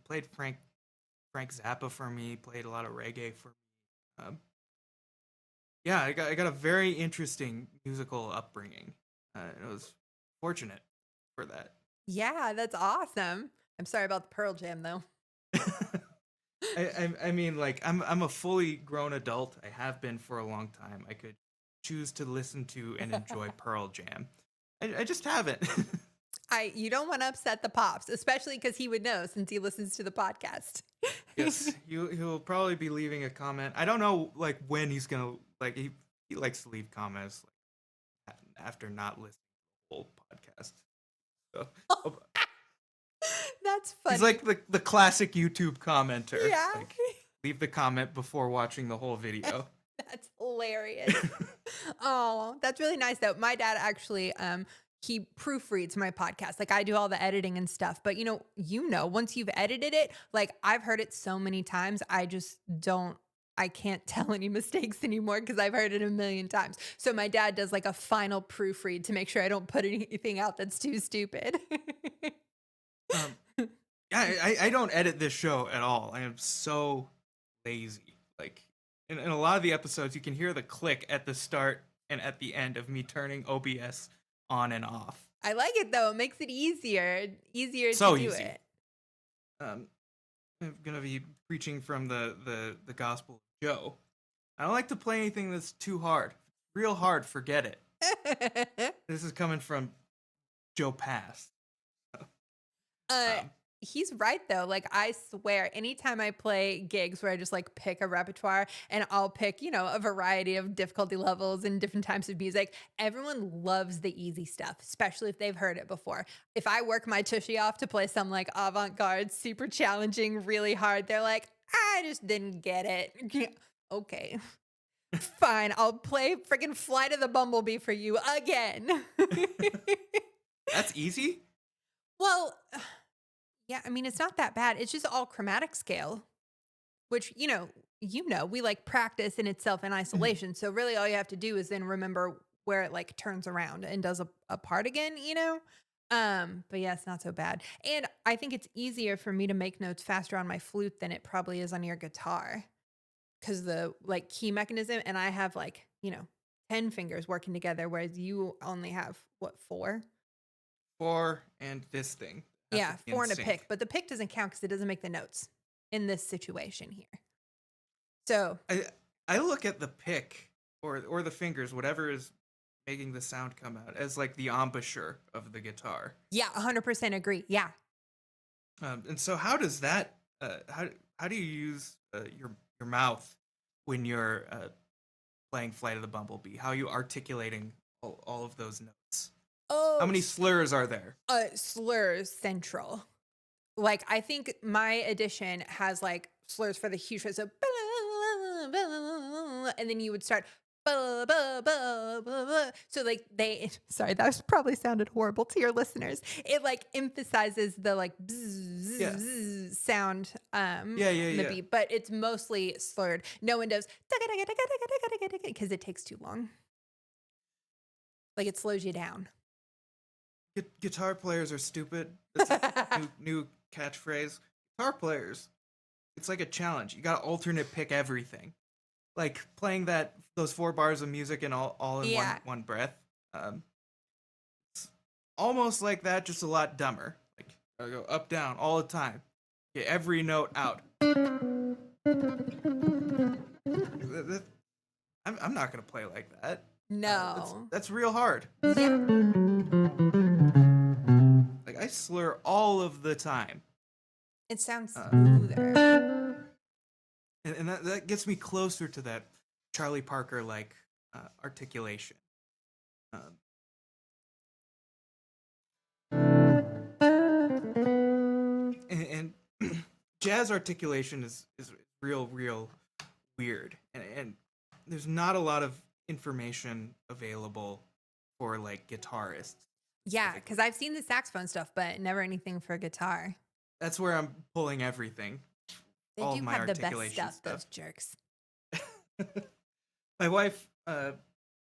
played Frank Zappa for me, played a lot of reggae for me. Yeah, I got a very interesting musical upbringing. I was fortunate for that. Yeah, that's awesome. I'm sorry about the Pearl Jam though. I mean, like, I'm a fully grown adult. I have been for a long time. I could choose to listen to and enjoy Pearl Jam. I just haven't. You don't want to upset the pops, especially because he would know since he listens to the podcast. Yes, he'll probably be leaving a comment. I don't know like when he's gonna like he likes to leave comments like, after not listening to the whole podcast. So That's he's funny. like the classic YouTube commenter. Yeah. Like, leave the comment before watching the whole video. That's hilarious. Oh, that's really nice though. My dad actually he proofreads my podcast. Like I do all the editing and stuff. But once you've edited it, like I've heard it so many times, I can't tell any mistakes anymore because I've heard it a million times. So my dad does like a final proofread to make sure I don't put anything out that's too stupid. Um, yeah, I don't edit this show at all. I am so lazy. Like in a lot of the episodes, you can hear the click at the start and at the end of me turning OBS on and off. I like it though. It makes it easier to So do easy. it. I'm gonna be preaching from the Gospel of Joe. I don't like to play anything that's too hard. Real hard, forget it. This is coming from Joe Pass. Uh, Um, he's right though. Like I swear, anytime I play gigs where I just like pick a repertoire and I'll pick, a variety of difficulty levels and different types of music, everyone loves the easy stuff, especially if they've heard it before. If I work my tushy off to play some like avant-garde, super challenging, really hard, they're like, I just didn't get it. Okay. Fine, I'll play freaking Flight of the Bumblebee for you again. that's easy. Well, yeah, I mean, it's not that bad. It's just all chromatic scale, which, we like practice in itself in isolation. So really all you have to do is then remember where it like turns around and does a part again. But yeah, it's not so bad. And I think it's easier for me to make notes faster on my flute than it probably is on your guitar. Cause the like key mechanism and I have like, 10 fingers working together, whereas you only have what, 4? 4 and this thing has to Yeah, be in 4 and a pick, sync. but the pick doesn't count because it doesn't make the notes in this situation here. So, I look at the pick or the fingers, whatever is making the sound come out, as like the embouchure of the guitar. yeah, 100% agree. Yeah. And so, how does that? How do you use your mouth when you're playing Flight of the Bumblebee? How are you articulating all of those notes? How Oh, many slurs are there? slurs central. Like, I think my edition has, like, slurs for the huge phrases, so and then you would start so, like, they sorry, that was probably sounded horrible to your listeners. It, like, emphasizes the, like, Yeah. sound, Yeah, yeah, on the yeah. beat, but it's mostly slurred. No one does because it takes too long. Like, it slows you down. Guitar players are stupid. That's a new catchphrase. Guitar players, it's like a challenge. You gotta alternate pick everything. Like playing those 4 bars of music in all in Yeah. one breath. Um, it's almost like that, just a lot dumber. Like gotta go up down all the time. Get every note out. I'm not gonna play like that. No. That's real hard. Yeah. Like I slur all of the time. It sounds Uh, smoother. and that gets me closer to that Charlie Parker like articulation. Um, and jazz articulation is real weird, and there's not a lot of information available for like guitarists. Yeah, because I've seen the saxophone stuff, but never anything for guitar. That's where I'm pulling everything, They all of do my have the best articulation stuff, those stuff. jerks. My wife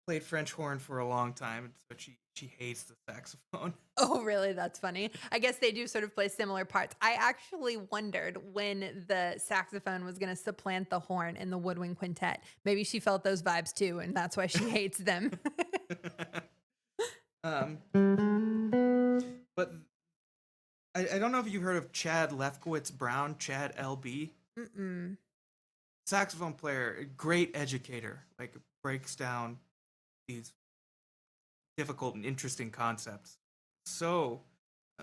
played French horn for a long time, but she hates the saxophone. Oh, really? That's funny. I guess they do sort of play similar parts. I actually wondered when the saxophone was going to supplant the horn in the woodwind quintet. Maybe she felt those vibes too, and that's why she hates them. um, but I don't know if you've heard of Chad Lefkowitz Brown, Chad LB. Mm-mm. Saxophone player, great educator, like breaks down these difficult and interesting concepts so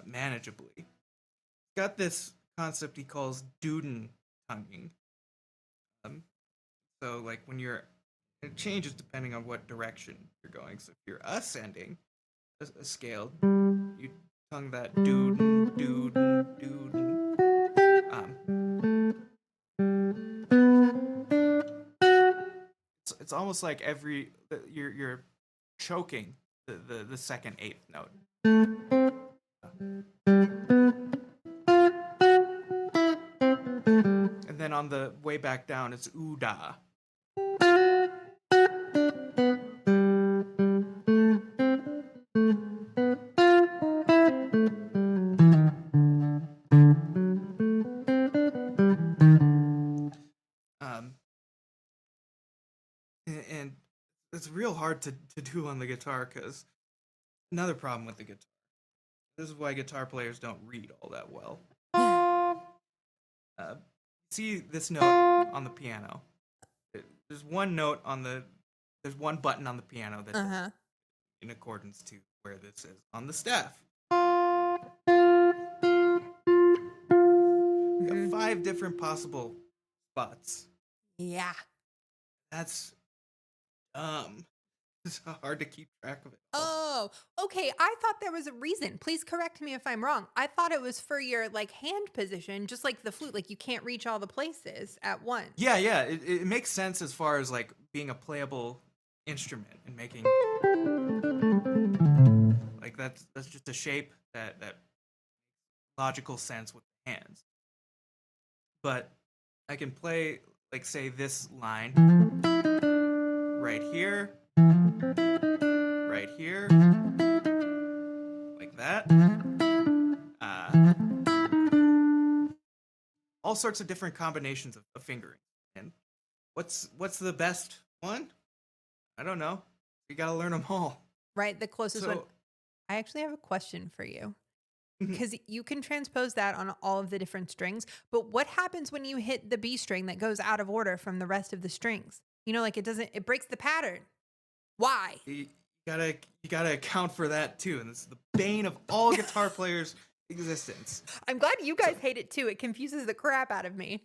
manageably. Got this concept he calls Duden tonguing. Um, so like when it changes depending on what direction you're going. So if you're ascending a scale, you tongue that Duden, Duden, Duden. It's almost like you're choking the second eighth note. And then on the way back down, it's ooda. Um, and it's real hard to do on the guitar because another problem with the guitar. This is why guitar players don't read all that well. See this note on the piano. There's one note on there's one button on the piano that's Uh-huh. in accordance to where this is on the staff. We got 5 different possible spots. Yeah. That's it's hard to keep track of it. Oh, okay. I thought there was a reason. Please correct me if I'm wrong. I thought it was for your like hand position, just like the flute. Like you can't reach all the places at once. Yeah, it makes sense as far as like being a playable instrument and making like that's just a shape that logical sense with the hands. But I can play like say this line right here, like that. All sorts of different combinations of fingering. And what's the best one? I don't know. You gotta learn them all. Right? The closest one. I actually have a question for you. Because you can transpose that on all of the different strings, but what happens when you hit the B string that goes out of order from the rest of the strings? You know, like it breaks the pattern. Why? You gotta account for that too, and this is the bane of all guitar players' existence. I'm glad you guys hate it too. It confuses the crap out of me.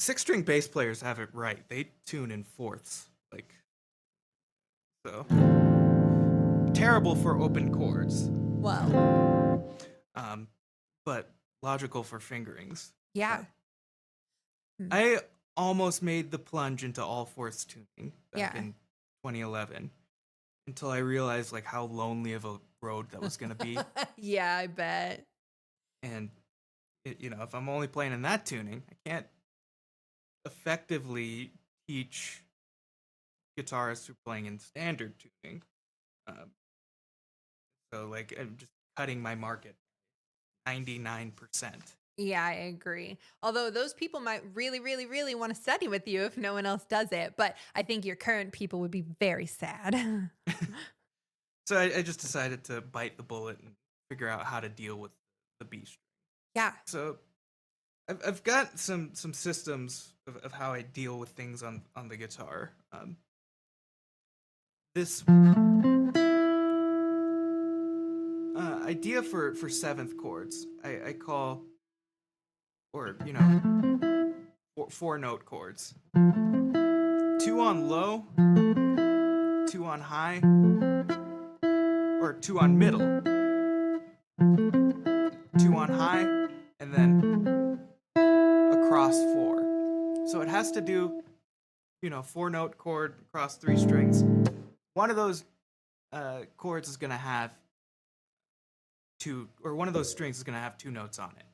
6-string bass players have it right. They tune in fourths, like so. Terrible for open chords. Well, But logical for fingerings. Yeah. Mm. I almost made the plunge into all fourths tuning back Yeah. in 2011 until I realized like how lonely of a road that was going to be. Yeah, I bet. And if I'm only playing in that tuning, I can't effectively teach guitarists who are playing in standard tuning. Um, so like I'm just cutting my market 99%. Yeah, I agree. Although those people might really, really, really want to study with you if no one else does it. But I think your current people would be very sad. So I just decided to bite the bullet and figure out how to deal with the B string. Yeah. So I've got some systems of how I deal with things on the guitar. This idea for seventh chords, I call, or four note chords. Two on low, two on high, or two on middle, two on high, and then across four. So it has to do, four note chord across three strings. One of those chords is gonna have one of those strings is gonna have two notes on it.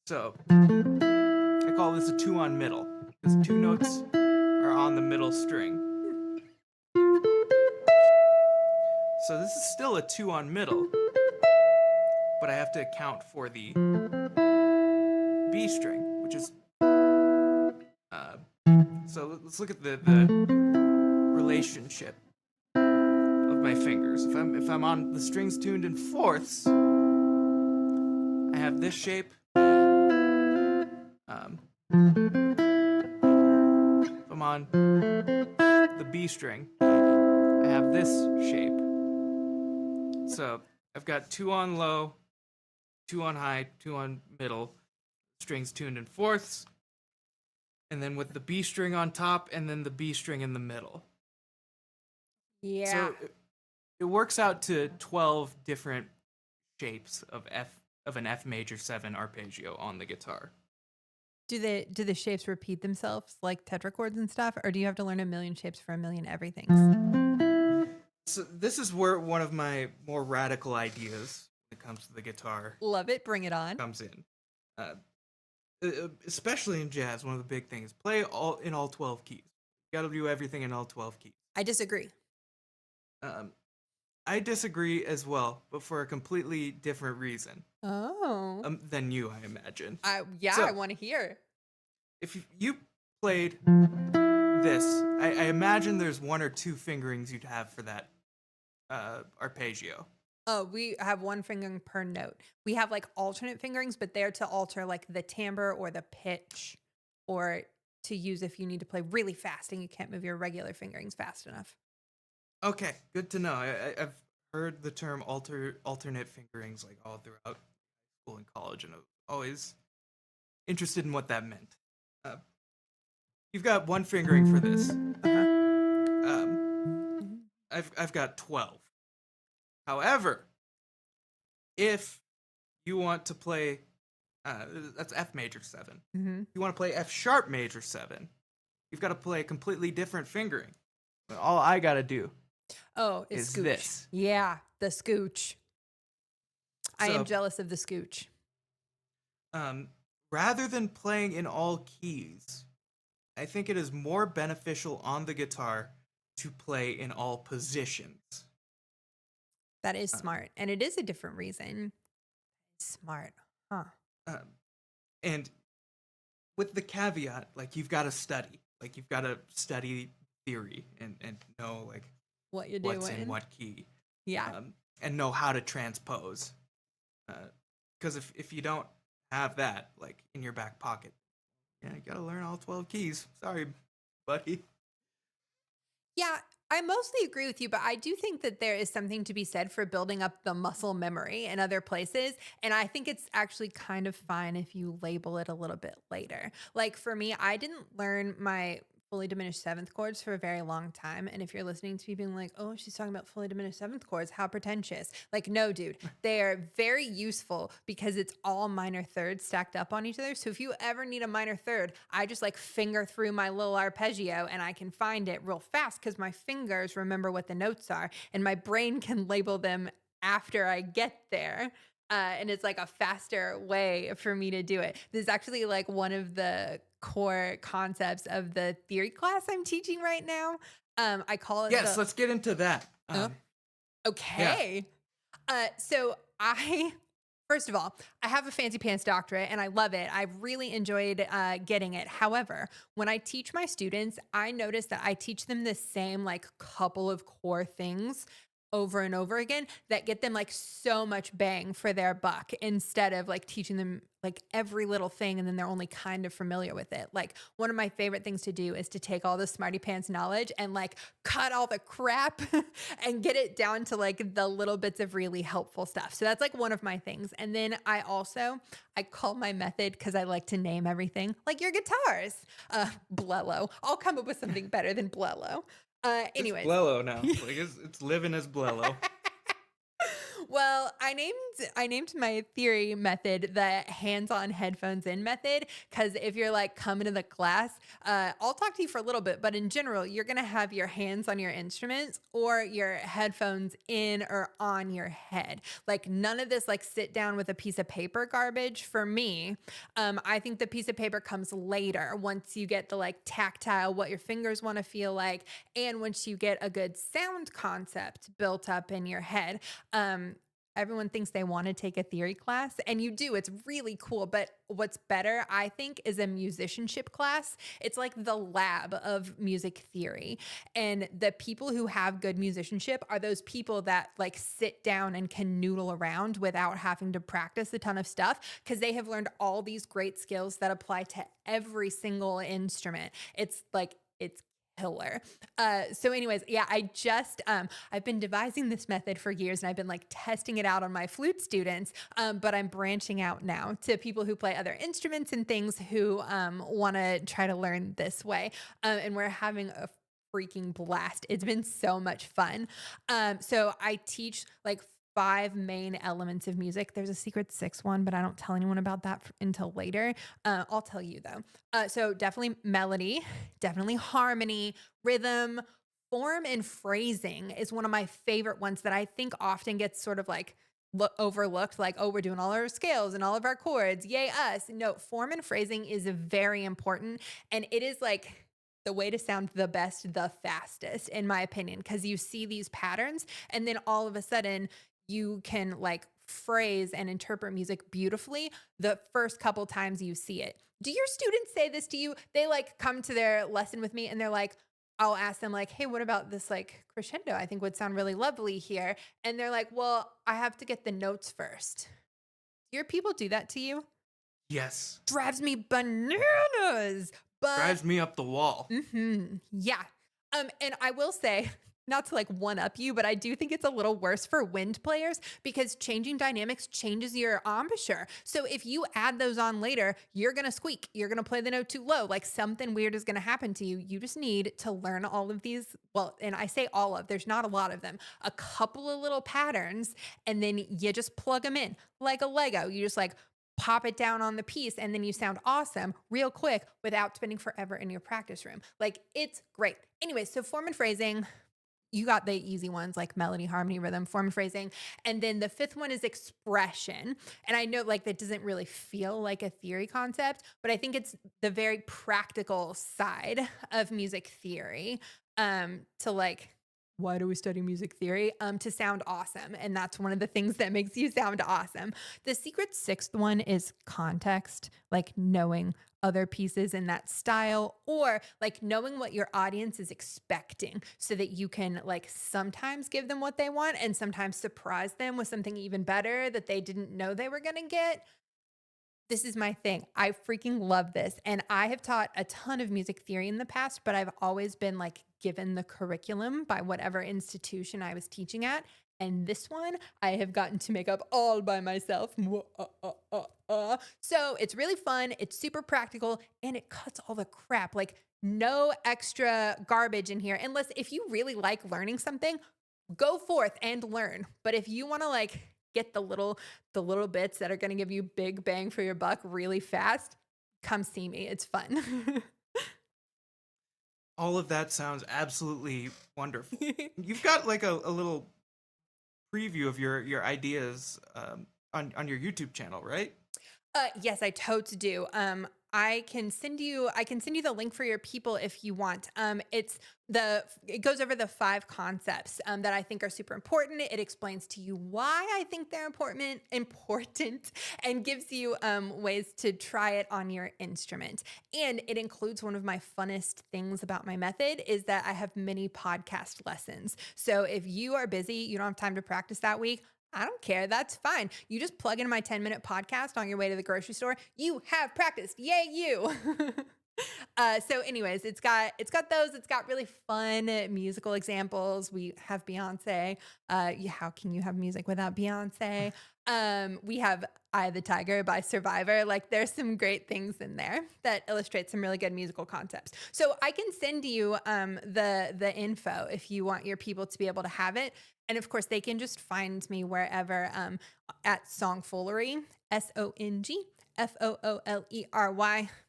So I call this a two on middle because two notes are on the middle string. So this is still a two on middle, but I have to account for the B string, which is so let's look at the relationship of my fingers. If I'm on the strings tuned in fourths, I have this shape. If I'm on the B string, I have this shape. So I've got two on low, two on high, two on middle, strings tuned in fourths, and then with the B string on top, and then the B string in the middle. Yeah. So it works out to 12 different shapes of an F major 7 arpeggio on the guitar. Do the shapes repeat themselves like tetrachords and stuff, or do you have to learn a million shapes for a million everythings? So this is where one of my more radical ideas when it comes to the guitar Love it. Bring it on. comes in. Especially in jazz, one of the big things, play in all 12 keys. You gotta do everything in all 12 keys. I disagree. I disagree as well, but for a completely different reason. Oh. Than you, I imagine. I So- want to hear. If you played this, I imagine there's one or two fingerings you'd have for that arpeggio. Oh, we have one fingering per note. We have like alternate fingerings, but they're to alter like the timbre or the pitch, or to use if you need to play really fast and you can't move your regular fingerings fast enough. Okay, good to know. I've heard the term alternate fingerings like all throughout school and college, and I was always interested in what that meant. You've got one fingering for this. I've got 12. However, if you want to play, that's F major 7. Mm-hmm. If you want to play F sharp major 7, you've got to play a completely different fingering. All I gotta do Oh, it's is scooch. this. Yeah, the scooch. I So- am jealous of the scooch. Rather than playing in all keys, I think it is more beneficial on the guitar to play in all positions. That is smart. And it is a different reason. Smart. Huh. And with the caveat, like you've got to study. Like you've got to study theory and know like What you're what's doing. in what key. Yeah. And know how to transpose. Because if you don't have that like in your back pocket, you gotta learn all 12 keys. Sorry, buddy. Yeah, I mostly agree with you, but I do think that there is something to be said for building up the muscle memory in other places. And I think it's actually kind of fine if you label it a little bit later. Like for me, I didn't learn my fully diminished seventh chords for a very long time. And if you're listening to me being like, oh, she's talking about fully diminished seventh chords, how pretentious. Like, no, dude, they are very useful because it's all minor thirds stacked up on each other. So if you ever need a minor third, I just like finger through my little arpeggio and I can find it real fast because my fingers remember what the notes are and my brain can label them after I get there. And it's like a faster way for me to do it. This is actually like one of the core concepts of the theory class I'm teaching right now. I call it Yes, the let's get into that. oh, Yeah. okay. So I first of all, I have a fancy pants doctorate and I love it. I've really enjoyed getting it. However, when I teach my students, I notice that I teach them the same like couple of core things over and over again that get them like so much bang for their buck instead of like teaching them like every little thing and then they're only kind of familiar with it. Like one of my favorite things to do is to take all the smarty pants knowledge and like cut all the crap and get it down to like the little bits of really helpful stuff. So that's like one of my things. And then I call my method because I like to name everything like your guitars. Blello. I'll come up with something better than Blello. It's Anyways. Blello now. Like it's living as Blello. Well, I named my theory method the hands-on headphones in method because if you're like coming to the class, I'll talk to you for a little bit, but in general, you're gonna have your hands on your instruments or your headphones in or on your head. Like none of this like sit down with a piece of paper garbage for me. I think the piece of paper comes later once you get the like tactile, what your fingers want to feel like, and once you get a good sound concept built up in your head. Everyone thinks they want to take a theory class, and you do. It's really cool. But what's better, I think, is a musicianship class. It's like the lab of music theory. And the people who have good musicianship are those people that like sit down and can noodle around without having to practice a ton of stuff because they have learned all these great skills that apply to every single instrument. It's killer. So anyways, yeah, I've been devising this method for years and I've been like testing it out on my flute students. But I'm branching out now to people who play other instruments and things who want to try to learn this way. And we're having a freaking blast. It's been so much fun. So I teach like five main elements of music. There's a secret sixth one, but I don't tell anyone about that until later. I'll tell you though. So definitely melody, definitely harmony, rhythm, form, and phrasing is one of my favorite ones that I think often gets sort of like overlooked. Like, oh, we're doing all our scales and all of our chords. Yay, us. No, form and phrasing is very important. And it is like, the way to sound the best, the fastest, in my opinion, because you see these patterns and then all of a sudden you can like phrase and interpret music beautifully the first couple times you see it. Do your students say this to you? They like come to their lesson with me and they're like, I'll ask them like, hey, what about this like crescendo? I think would sound really lovely here. And they're like, well, I have to get the notes first. Do your people do that to you? Yes. Drives me bananas. But Drives me up the wall. yeah. And I will say, not to like one up you, but I do think it's a little worse for wind players because changing dynamics changes your embouchure. So if you add those on later, you're going to squeak. You're going to play the note too low. Like something weird is going to happen to you. You just need to learn all of these. Well, and I say all of, there's not a lot of them, a couple of little patterns, and then you just plug them in like a Lego. You just like pop it down on the piece and then you sound awesome real quick without spending forever in your practice room. Like it's great. Anyway, so form and phrasing, you got the easy ones like melody, harmony, rhythm, form and phrasing. And then the fifth one is expression. And I know like that doesn't really feel like a theory concept, but I think it's the very practical side of music theory to like why do we study music theory? To sound awesome. And that's one of the things that makes you sound awesome. The secret sixth one is context, like knowing other pieces in that style or like knowing what your audience is expecting so that you can like sometimes give them what they want and sometimes surprise them with something even better that they didn't know they were going to get. This is my thing. I freaking love this. And I have taught a ton of music theory in the past, but I've always been like given the curriculum by whatever institution I was teaching at. And this one I have gotten to make up all by myself. So it's really fun. It's super practical and it cuts all the crap. Like no extra garbage in here. Unless if you really like learning something, go forth and learn. But if you want to like get the little bits that are going to give you big bang for your buck really fast, come see me. It's fun. All of that sounds absolutely wonderful. You've got like a little preview of your ideas on your YouTube channel, right? Yes, I totes do. I can send you the link for your people if you want. It goes over the 5 concepts that I think are super important. It explains to you why I think they're important, and gives you ways to try it on your instrument. And it includes one of my funnest things about my method is that I have mini podcast lessons. So if you are busy, you don't have time to practice that week, I don't care. That's fine. You just plug in my 10-minute podcast on your way to the grocery store. You have practiced. Yay, you. So anyways, it's got those. It's got really fun musical examples. We have Beyonce. How can you have music without Beyonce? We have Eye of the Tiger by Survivor. Like there's some great things in there that illustrate some really good musical concepts. So I can send you the info if you want your people to be able to have it. And of course, they can just find me wherever at Songfoolery, SONGFOOLERY.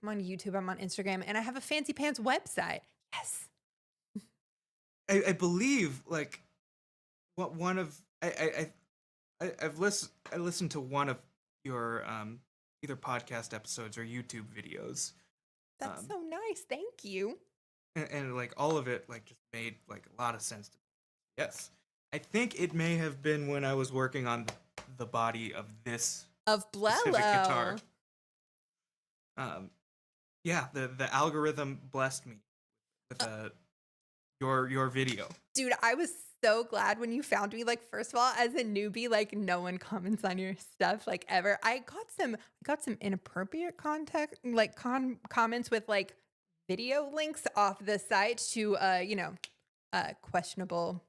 I'm on YouTube, I'm on Instagram, and I have a fancy pants website. Yes. I believe like what one of I listened to one of your either podcast episodes or YouTube videos. That's Um, so nice. Thank you. and like all of it like just made like a lot of sense to me. Yes. I think it may have been when I was working on the body of this Of specific guitar. Blello. Yeah, the algorithm blessed me with your video. Dude, I was so glad when you found me. Like, first of all, as a newbie, like no one comments on your stuff like ever. I got some inappropriate contact like comments with like video links off the site to questionable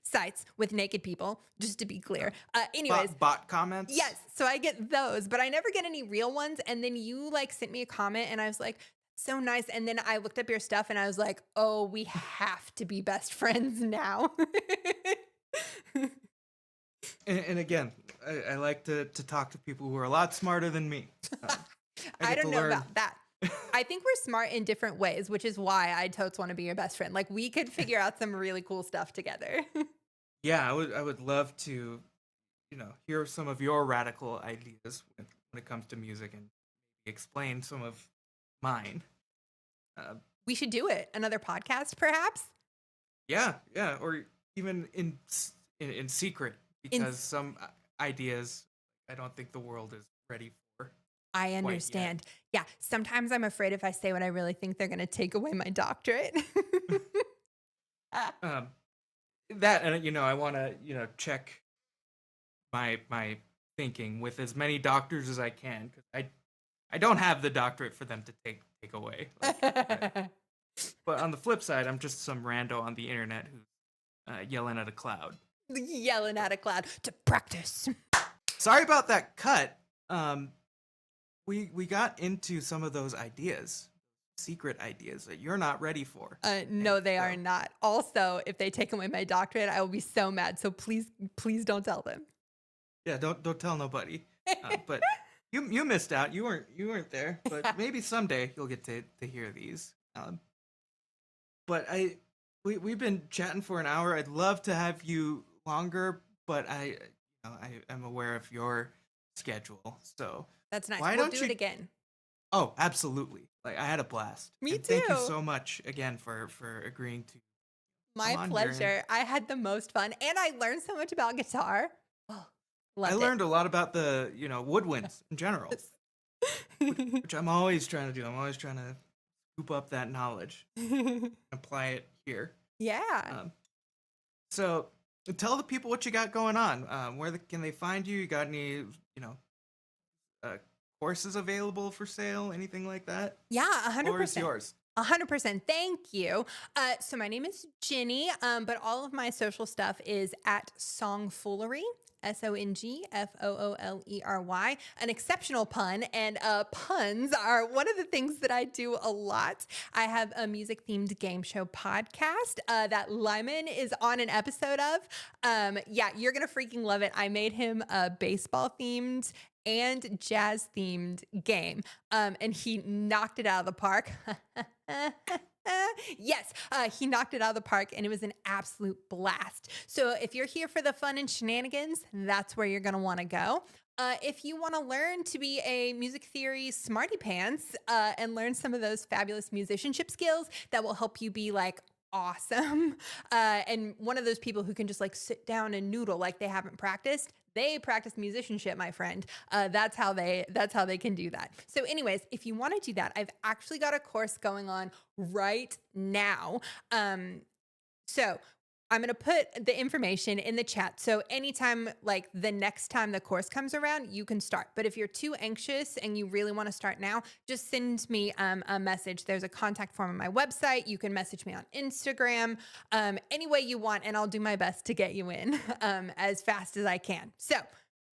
sites with naked people, just to be clear. Anyways, Bot comments. yes, so I get those, but I never get any real ones. And then you like sent me a comment and I was like, so nice. And then I looked up your stuff and I was like, oh, we have to be best friends now. And again, I like to talk to people who are a lot smarter than me. I get don't to know learn. about that. I think we're smart in different ways, which is why I totes want to be your best friend. Like we could figure out some really cool stuff together. Yeah, I would love to, hear some of your radical ideas when it comes to music and explain some of mine. Uh, We should do it. Another podcast, perhaps? yeah, or even in secret In because some ideas I don't think the world is ready for I quite yet. understand. Yeah, sometimes I'm afraid if I say what I really think, they're going to take away my doctorate. Um, that and I want to check my thinking with as many doctors as I can because I don't have the doctorate for them to take away. But on the flip side, I'm just some rando on the internet who's yelling at a cloud. Yelling at a cloud to practice. Sorry about that cut. We got into some of those ideas, secret ideas that you're not ready for. No, And they so, are not. Also, if they take away my doctorate, I will be so mad. So please, please don't tell them. yeah, don't tell nobody. But you missed out. You weren't there. But maybe someday you'll get to hear these. But we've been chatting for an hour. I'd love to have you longer, but I am aware of your schedule. So That's nice. why We'll don't do you? it again. Oh, absolutely. Like I had a blast. Me And thank you too. so much again for agreeing to My come on here. pleasure. I had the most fun and I learned so much about guitar. Oh, I loved learned a lot about the woodwinds in general, it. which I'm always trying to do. I'm always trying to scoop up that knowledge, apply it here. Yeah. Um, so tell the people what you got going on. Can they find you? You got any uh, courses available for sale? Anything like that? Yeah, Floor is 100%. yours. 100%. Thank you. So my name is Ginny, but all of my social stuff is at Songfoolery, SONGFOOLERY, an exceptional pun. And puns are one of the things that I do a lot. I have a music themed game show podcast that Lyman is on an episode of. Yeah, you're going to freaking love it. I made him a baseball themed and jazz themed game. And he knocked it out of the park. Yes, he knocked it out of the park and it was an absolute blast. So if you're here for the fun and shenanigans, that's where you're going to want to go. If you want to learn to be a music theory smarty pants and learn some of those fabulous musicianship skills that will help you be like awesome and one of those people who can just like sit down and noodle like they haven't practiced, they practice musicianship, my friend. That's how they can do that. So anyways, if you want to do that, I've actually got a course going on right now. So I'm going to put the information in the chat. So anytime, like the next time the course comes around, you can start. But if you're too anxious and you really want to start now, just send me a message. There's a contact form on my website. You can message me on Instagram, any way you want, and I'll do my best to get you in as fast as I can. So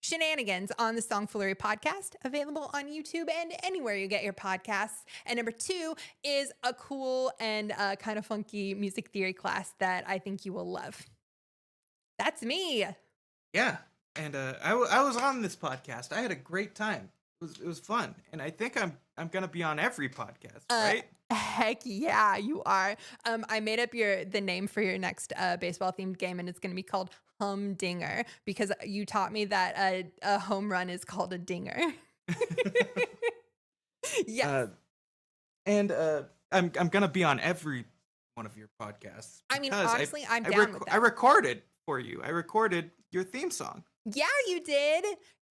shenanigans on the Songfoolery podcast, available on YouTube and anywhere you get your podcasts. And number 2 is a cool and kind of funky music theory class that I think you will love. That's me. Yeah, and I was on this podcast. I had a great time. It was fun, and I think I'm gonna be on every podcast, right? Heck yeah, you are. I made up the name for your next baseball themed game, and it's going to be called Humdinger because you taught me that a home run is called a dinger. Yes. And I'm gonna be on every one of your podcasts. I mean, because honestly, I'm down with that. I recorded for you. I recorded your theme song. Yeah, you did.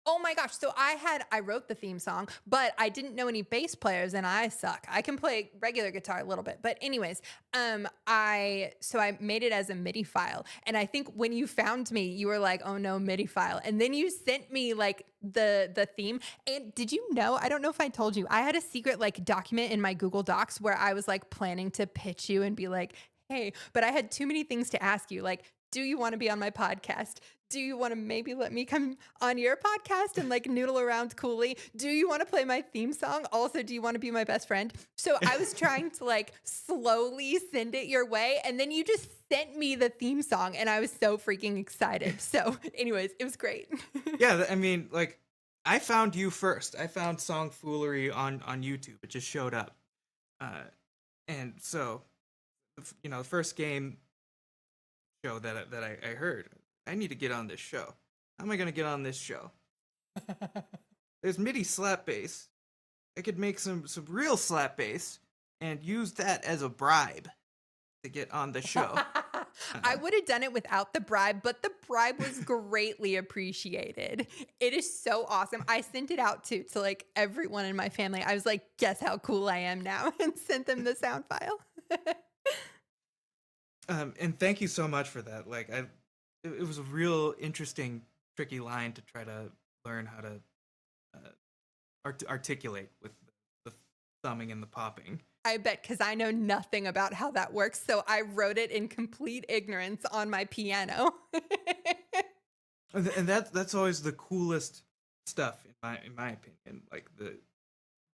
Oh my gosh. So I wrote the theme song, but I didn't know any bass players and I suck. I can play regular guitar a little bit. But anyways, I made it as a MIDI file. And I think when you found me, you were like, "Oh no, MIDI file." And then you sent me like the theme. And did you know, I don't know if I told you, I had a secret like document in my Google Docs where I was like planning to pitch you and be like, "Hey," but I had too many things to ask you. Like, do you want to be on my podcast? Do you want to maybe let me come on your podcast and like noodle around coolly? Do you want to play my theme song? Also, do you want to be my best friend? So I was trying to like slowly send it your way. And then you just sent me the theme song and I was so freaking excited. So anyways, it was great. Yeah, I mean, like, I found you first. I found Songfoolery on YouTube. It just showed up. And so, you know, the first game show that I heard, I need to get on this show. How am I gonna get on this show? There's MIDI slap bass. I could make some real slap bass and use that as a bribe to get on the show. I would have done it without the bribe, but the bribe was greatly appreciated. It is so awesome. I sent it out to like everyone in my family. I was like, "Guess how cool I am now," and sent them the sound file. And thank you so much for that. Like, it was a real interesting, tricky line to try to learn how to articulate with the thumbing and the popping. I bet, because I know nothing about how that works, so I wrote it in complete ignorance on my piano. And that's always the coolest stuff in my opinion. Like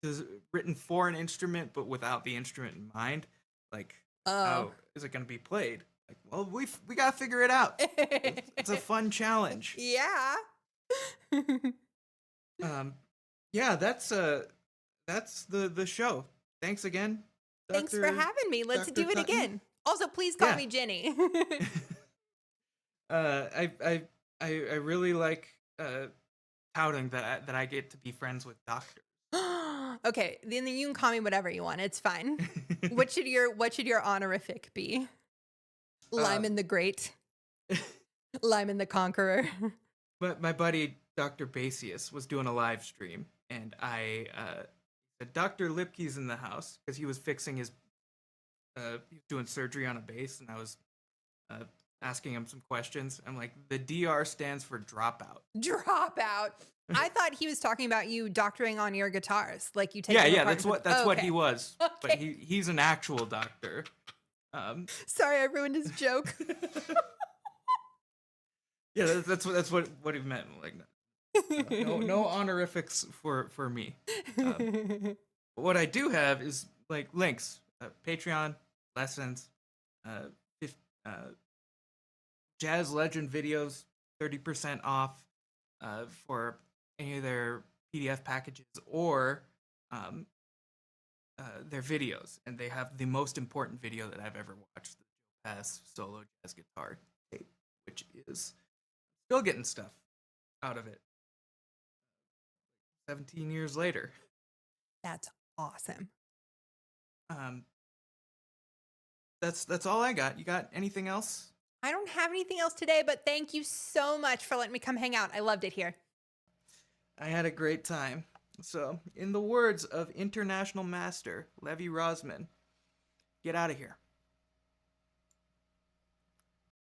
is written for an instrument, but without the instrument in mind. Like, how is it going to be played? Like, well, we got to figure it out. It's a fun challenge. Yeah. Yeah, that's the show. Thanks again. Thanks for having me. Let's do it again. Also, please call me Ginny. I really like touting that I get to be friends with doctors. Okay, then you can call me whatever you want. It's fine. What should your honorific be? Lyman the Great, Lyman the Conqueror. But my buddy Dr. Basius was doing a live stream, and I said, "Dr. Lipke's in the house," because he was fixing his he was doing surgery on a bass, and I was asking him some questions. I'm like, the DR stands for dropout. Dropout. I thought he was talking about you doctoring on your guitars, like you take. Yeah, that's what he was. Okay. But he's an actual doctor. Sorry, I ruined his joke. Yeah, that's what he meant. Like, no honorifics for me. What I do have is like links, Patreon, lessons, uh, uh, Jazz Legend videos, 30% off for any of their PDF packages or um, their videos, and they have the most important video that I've ever watched, the Joe Pass solo jazz guitar tape, which is still getting stuff out of it 17 years later. That's awesome. Um, that's all I got. You got anything else? I don't have anything else today, but thank you so much for letting me come hang out. I loved it here. I had a great time. So, in the words of international master Levi Rosman, get out of here.